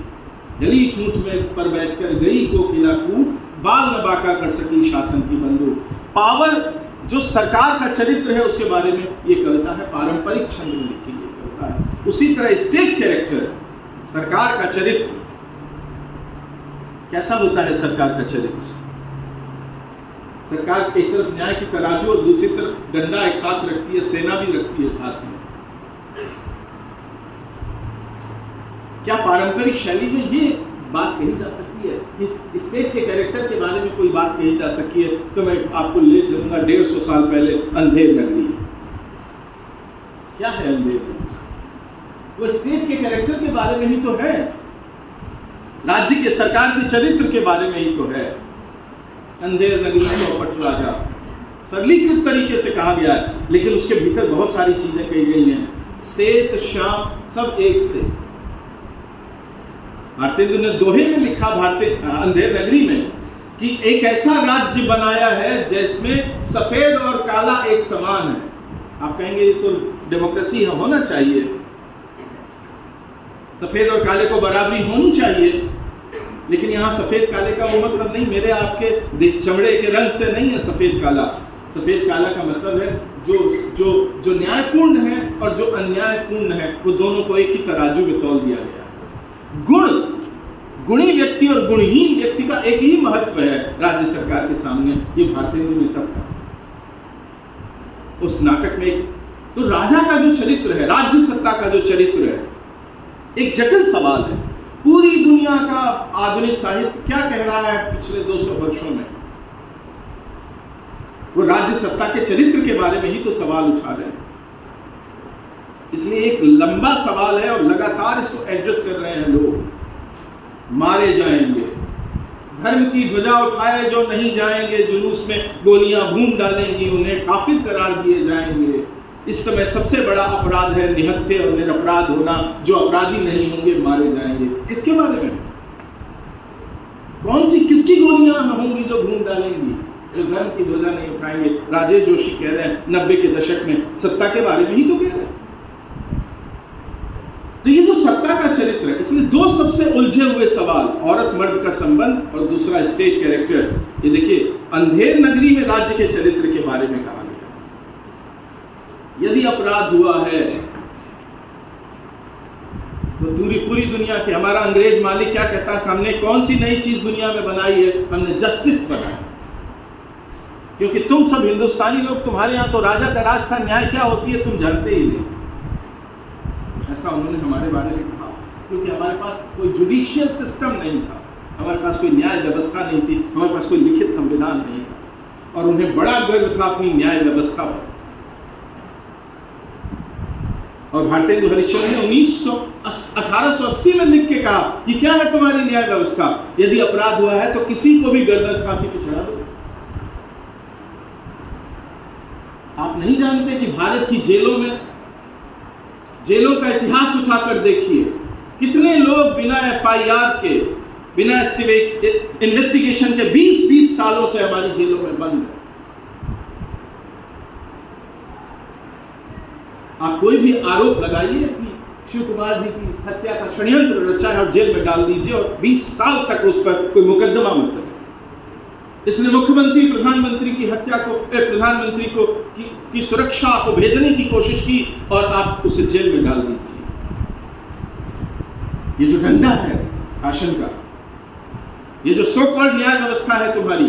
जली ठूंठ में पर बैठकर गई कोकिला कूट, बाल न बाका कर सकी शासन की बंदूक। पावर जो सरकार का चरित्र है उसके बारे में ये कविता है, पारंपरिक छंद में लिखी गई कविता है। उसी तरह स्टेट कैरेक्टर, सरकार का चरित्र कैसा होता है? सरकार का चरित्र, सरकार एक तरफ न्याय की तराजू और दूसरी तरफ डंडा एक साथ रखती है, सेना भी रखती है साथ में। क्या पारंपरिक शैली में ये बात कही जा सकती है? इस स्टेट के कैरेक्टर के बारे में कोई बात कही जा सकती है? तो मैं आपको ले चलूंगा 150 साल पहले अंधेर नगरी। क्या है अंधेर नगरी? वो स्टेट के कैरेक्टर के बारे में ही तो है, राज्य के, सरकार के चरित्र के बारे में ही तो है। अंधेर नगरी चौपट राजा, सरलीकृत तरीके से कहा गया है, लेकिन उसके भीतर बहुत सारी चीजें कही गई हैं। श्वेत श्याम सब एक से। भारतेंदु ने दोहे में लिखा अंधेर नगरी में कि एक ऐसा राज्य बनाया है जिसमें सफेद और काला एक समान है। आप कहेंगे ये तो डेमोक्रेसी होना चाहिए, सफेद और काले को बराबरी होनी चाहिए, लेकिन यहाँ सफेद काले का वो मतलब नहीं, मेरे आपके चमड़े के रंग से नहीं है सफेद काला। सफेद काला का मतलब है जो न्यायपूर्ण है और जो अन्यायपूर्ण है, वो दोनों को एक ही तराजू में तौल दिया गया है। गुणी व्यक्ति और गुणहीन व्यक्ति का एक ही महत्व है राज्य सरकार के सामने। ये भारतेंदु ने तब कहा उस नाटक में। तो राजा का जो चरित्र है, राज्य सत्ता का जो चरित्र है, एक जटिल सवाल है। पूरी दुनिया का आधुनिक साहित्य क्या कह रहा है पिछले 200 वर्षों में? वो राज्य सत्ता के चरित्र के बारे में ही तो सवाल उठा रहे हैं। इसलिए एक लंबा सवाल है और लगातार इसको एड्रेस कर रहे हैं लोग। मारे जाएंगे, धर्म की ध्वजा उठाए जो नहीं जाएंगे, जुलूस में गोलियां भून डालेंगी, उन्हें काफिर करार दिए जाएंगे। इस समय सबसे बड़ा अपराध है निहत्थे और निरपराध होना, जो अपराधी नहीं होंगे मारे जाएंगे। किसके बारे में? किसकी गोलियां होंगी जो भून डालेंगी, जो धर्म की ध्वजा नहीं उठाएंगे? राजेश जोशी कह रहे हैं 90 के दशक में, सत्ता के बारे में ही तो कह रहे हैं। तो ये जो सत्ता का चरित्र है, इसलिए दो सबसे उलझे हुए सवाल, औरत मर्द का संबंध और दूसरा स्टेट कैरेक्टर। ये देखिए, अंधेर नगरी में राज्य के चरित्र के बारे में कहा गया, यदि अपराध हुआ है तो पूरी दुनिया के, हमारा अंग्रेज मालिक क्या कहता है, हमने कौन सी नई चीज दुनिया में बनाई है? हमने जस्टिस बनाया। क्योंकि तुम सब हिंदुस्तानी लोग, तुम्हारे यहाँ तो राजा का राज था, न्याय क्या होती है तुम जानते ही नहीं। ऐसा उन्होंने हमारे बारे में कहा, क्योंकि हमारे पास कोई जुडिशियल सिस्टम नहीं था, हमारे पास कोई न्याय व्यवस्था नहीं थी, हमारे पास कोई लिखित संविधान नहीं था, और उन्हें बड़ा गर्व था अपनी न्याय व्यवस्था पर। और भारतेंदु हरिश्चंद्र ने 1880 में लिख के कहा कि क्या है तुम्हारी न्याय व्यवस्था, यदि अपराध हुआ है तो किसी को भी गर्दन फांसी पे चढ़ा दो। आप नहीं जानते कि भारत की जेलों का इतिहास उठाकर देखिए, कितने लोग बिना FIR के, बिना इन्वेस्टिगेशन के 20-20 सालों से हमारी जेलों में बंद है। आप कोई भी आरोप लगाइए कि शिव कुमार जी की हत्या का षड्यंत्र रचा है और जेल में डाल दीजिए और 20 साल तक उस पर कोई मुकदमा मत करें। इसने मुख्यमंत्री प्रधानमंत्री की हत्या को, प्रधानमंत्री को की सुरक्षा को भेदने की कोशिश की और आप उसे जेल में डाल दीजिए। ये जो डंडा है शासन का, ये जो सो कॉल्ड न्याय व्यवस्था है तुम्हारी,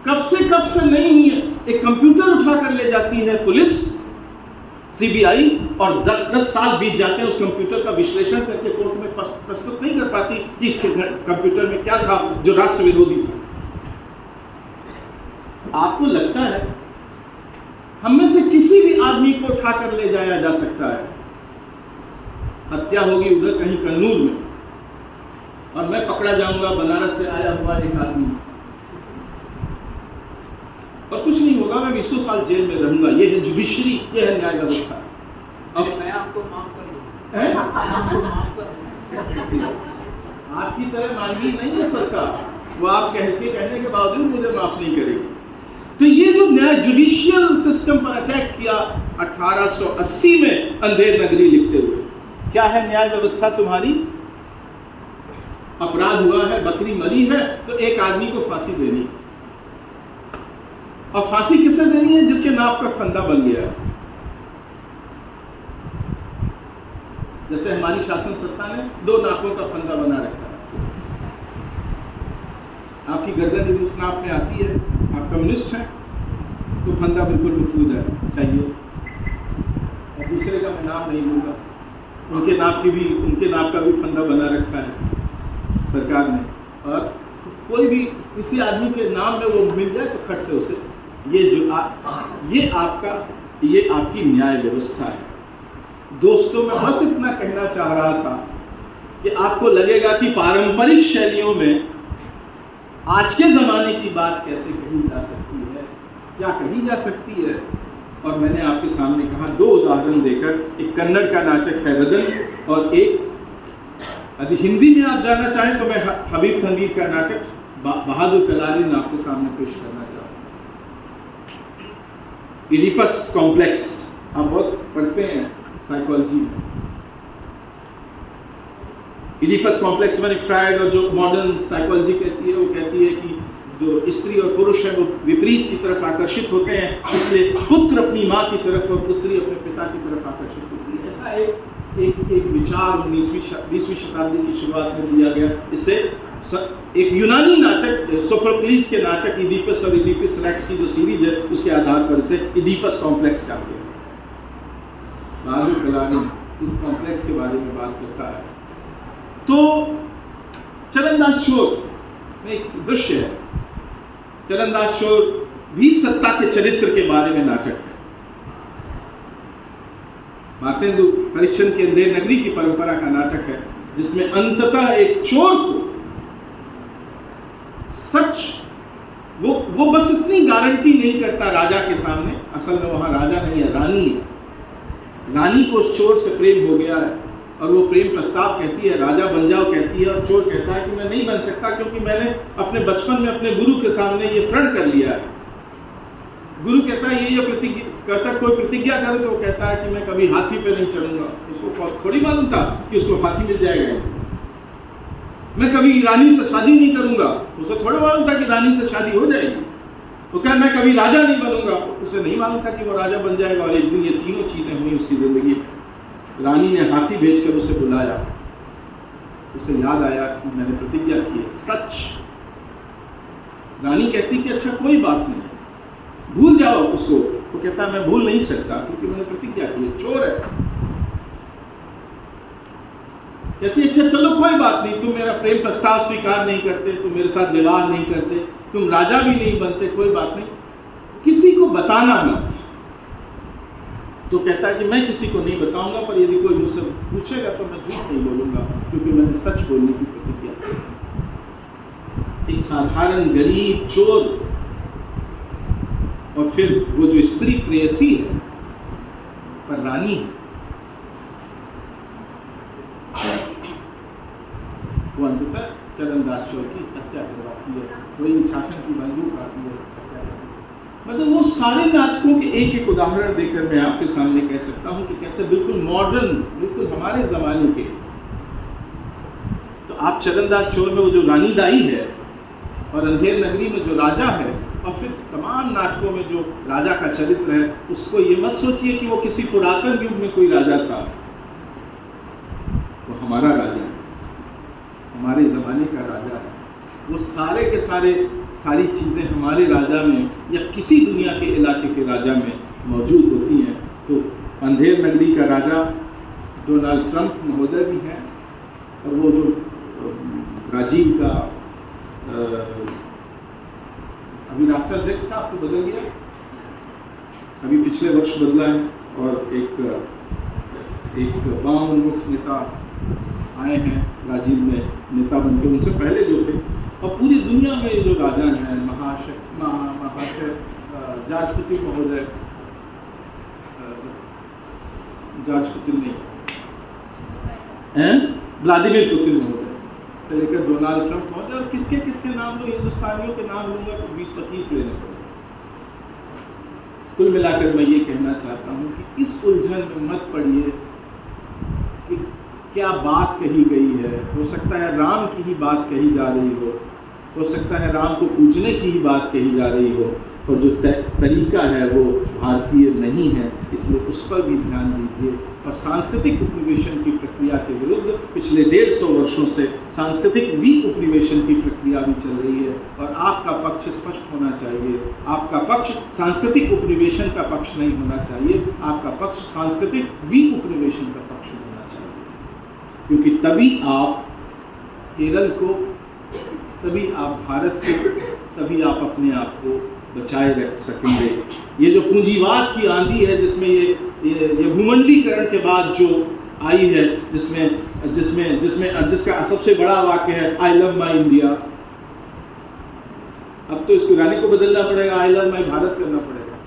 कब से नहीं हुई है। एक कंप्यूटर उठा कर ले जाती है पुलिस, CBI, और 10-10 साल बीत जाते हैं उस कंप्यूटर का विश्लेषण करके कोर्ट में प्रस्तुत नहीं कर पाती कि इस कंप्यूटर में क्या था जो राष्ट्र विरोधी था। आपको लगता है हम में से किसी भी आदमी को उठा कर ले जाया जा सकता है? हत्या होगी उधर कहीं कन्नूर में और मैं पकड़ा जाऊंगा बनारस से आया हुआ एक आदमी, और कुछ नहीं होगा, मैं 20 साल जेल में रहूंगा। ये है जुडिशरी, ये है न्याय व्यवस्था। अब मैं आपको माफ कर दूं, आपकी तरह मानवी नहीं है सरकार, वो आप कहने के बावजूद मुझे माफ नहीं करेगी। तो ये जो न्याय जुडिशियल सिस्टम पर अटैक किया 1880 में अंधेर नगरी लिखते हुए, क्या है न्याय व्यवस्था तुम्हारी? अपराध हुआ है, बकरी मरी है तो एक आदमी को फांसी देनी, और फांसी किसे देनी है? जिसके नाक का फंदा बन गया है। जैसे हमारी शासन सत्ता ने 2 नाकों का फंदा बना रखा है। आपकी गर्दन यदि उस नाप में आती है, आप कम्युनिस्ट हैं, तो फंदा बिल्कुल मफूद है, चाहिए। और दूसरे का मैं नाम नहीं लूँगा, उनके नाप का भी फंदा बना रखा है सरकार ने, और कोई भी किसी आदमी के नाम में वो मिल जाए तो खट से उसे, ये आपकी न्याय व्यवस्था है। दोस्तों, मैं बस इतना कहना चाह रहा था कि आपको लगेगा कि पारंपरिक शैलियों में आज के ज़माने की बात कैसे कही जा सकती है, क्या कही जा सकती है। और मैंने आपके सामने कहा 2 उदाहरण देकर, एक कन्नड़ का नाटक है रदन, और एक, यदि हिंदी में आप जाना चाहें तो मैं हबीब तनवीर का नाटक बहादुर कलारीन आपके सामने पेश करना चाहूँगा। इडिपस कॉम्प्लेक्स आप बहुत पढ़ते हैं साइकोलॉजी में। इडिपस कॉम्प्लेक्स में फ्रायड और जो मॉडर्न साइकोलॉजी कहती है, वो कहती है कि जो स्त्री और पुरुष है वो विपरीत की तरफ आकर्षित होते हैं, इसलिए पुत्र अपनी माँ की तरफ और पुत्री अपने पिता की तरफ आकर्षित होती है। ऐसा एक विचार 20वीं शताब्दी की शुरुआत में दिया गया। इससे एक यूनानी नाटक, सोफोक्लिस के नाटक इडिपस और इडिपस रेक्स की जो सीरीज है, उसके आधार पर इसे इडिपस कॉम्प्लेक्स कहा गया। बहादुर कलारीन इस कॉम्प्लेक्स के बारे में बात करता है। तो चरणदास चोर में एक दृश्य है, चरणदास चोर भी सत्ता के चरित्र के बारे में नाटक है। भारतेंदु हरिश्चंद्र के अंधेर नगरी की परंपरा का नाटक है, जिसमें अंततः एक चोर को सच वो बस इतनी गारंटी नहीं करता राजा के सामने, असल में वहां राजा नहीं है, रानी है। रानी को उस चोर से प्रेम हो गया है और वो प्रेम प्रस्ताव कहती है राजा बन जाओ कहती है, और चोर कहता है कि मैं नहीं बन सकता क्योंकि मैंने अपने बचपन में अपने गुरु के सामने ये प्रण कर लिया है। गुरु कहता है ये कहता कोई प्रतिज्ञा करो, तो वो कहता है कि मैं कभी हाथी पे नहीं चढ़ूंगा। उसको थोड़ी मालूम था कि उसको हाथी मिल जाएगा। मैं कभी रानी से शादी नहीं करूंगा, उसे थोड़ा मालूम था कि रानी से शादी हो जाएगी। तो क्या मैं कभी राजा नहीं बनूंगा, उसे नहीं मालूम था कि वो राजा बन जाएगा। और एक दिन ये तीनों चीजें हुई उसकी जिंदगी में। रानी ने हाथी भेजकर उसे बुलाया, उसे याद आया कि मैंने प्रतिज्ञा की है, सच। रानी कहती कि अच्छा कोई बात नहीं, भूल जाओ उसको। वो कहता मैं भूल नहीं सकता क्योंकि मैंने प्रतिज्ञा की है, चोर है। कहती अच्छा चलो कोई बात नहीं, तुम मेरा प्रेम प्रस्ताव स्वीकार नहीं करते, तुम मेरे साथ विवाह नहीं करते, तुम राजा भी नहीं बनते, कोई बात नहीं, किसी को बताना मत। तो कहता है कि मैं किसी को नहीं बताऊंगा, पर यदि कोई मुझसे पूछेगा तो मैं झूठ नहीं बोलूंगा, क्योंकि मैंने सच बोलने की प्रतिज्ञा की। एक साधारण गरीब चोर, और फिर वो जो स्त्री प्रेयसी है पर रानी है, वो अंततः चरणदास चोर की हत्या करवाती है, कोई शासन की बंदूक आती है, हत्या करती है। मतलब वो सारे नाटकों के एक एक उदाहरण देकर मैं आपके सामने कह सकता हूँ कि कैसे बिल्कुल मॉडर्न, बिल्कुल हमारे ज़माने के। तो आप चरणदास चोर में वो जो रानी दाई है, और अंधेर नगरी में जो राजा है, और फिर तमाम नाटकों में जो राजा का चरित्र है, उसको ये मत सोचिए कि वो किसी पुरातन युग में कोई राजा था। वो हमारा राजा है, हमारे ज़माने का राजा है। वो सारे के सारी चीज़ें हमारे राजा में या किसी दुनिया के इलाके के राजा में मौजूद होती हैं। तो अंधेर नगरी का राजा डोनाल्ड ट्रंप महोदय भी हैं, और वो जो ब्राज़ील का अभी राष्ट्राध्यक्ष था, आपको बदल गया, अभी पिछले वर्ष बदला है, और एक वाम उन्मुख नेता आए हैं ब्राज़ील में नेता बनकर, उनसे पहले जो थे। और पूरी दुनिया में जो राजा हैं, महाशय जॉर्ज पुतिन महोदय, जॉर्ज पुतिन नहीं, व्लादिमीर पुतिन महोदय से लेकर डोनाल्ड ट्रंप महोदय, और किसके किसके नाम लो, हिंदुस्तानियों के नाम लूँगा तो 20-25 लेने पड़ेंगे। कुल मिलाकर मैं ये कहना चाहता हूँ कि इस उलझन में मत पड़िए कि क्या बात कही गई है। हो सकता है राम की ही बात कही जा रही हो सकता है राम को पूजने की ही बात कही जा रही हो, पर जो तरीका है वो भारतीय नहीं है, इसलिए उस पर भी ध्यान दीजिए। और सांस्कृतिक उपनिवेशन की प्रक्रिया के विरुद्ध पिछले 150 वर्षों से सांस्कृतिक उपनिवेशन की प्रक्रिया भी चल रही है, और आपका पक्ष स्पष्ट होना चाहिए। आपका पक्ष सांस्कृतिक उपनिवेशन का पक्ष नहीं होना चाहिए, आपका पक्ष सांस्कृतिक उपनिवेशन का पक्ष होना चाहिए, क्योंकि तभी आप केरल को, तभी आप भारत को, तभी आप अपने आप को बचाए रख सकेंगे। ये जो पूंजीवाद की आंधी है, जिसमें ये भूमंडलीकरण के बाद जो आई है, जिसका सबसे बड़ा वाक्य है आई लव माई इंडिया। अब तो इसको गाने को बदलना पड़ेगा, आई लव माई भारत करना पड़ेगा।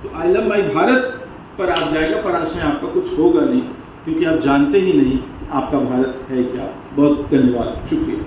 तो आई लव माई भारत पर आप जाएगा, पर उसमें आपका कुछ होगा नहीं, क्योंकि आप जानते ही नहीं आपका भारत है क्या। बहुत धन्यवाद, शुक्रिया।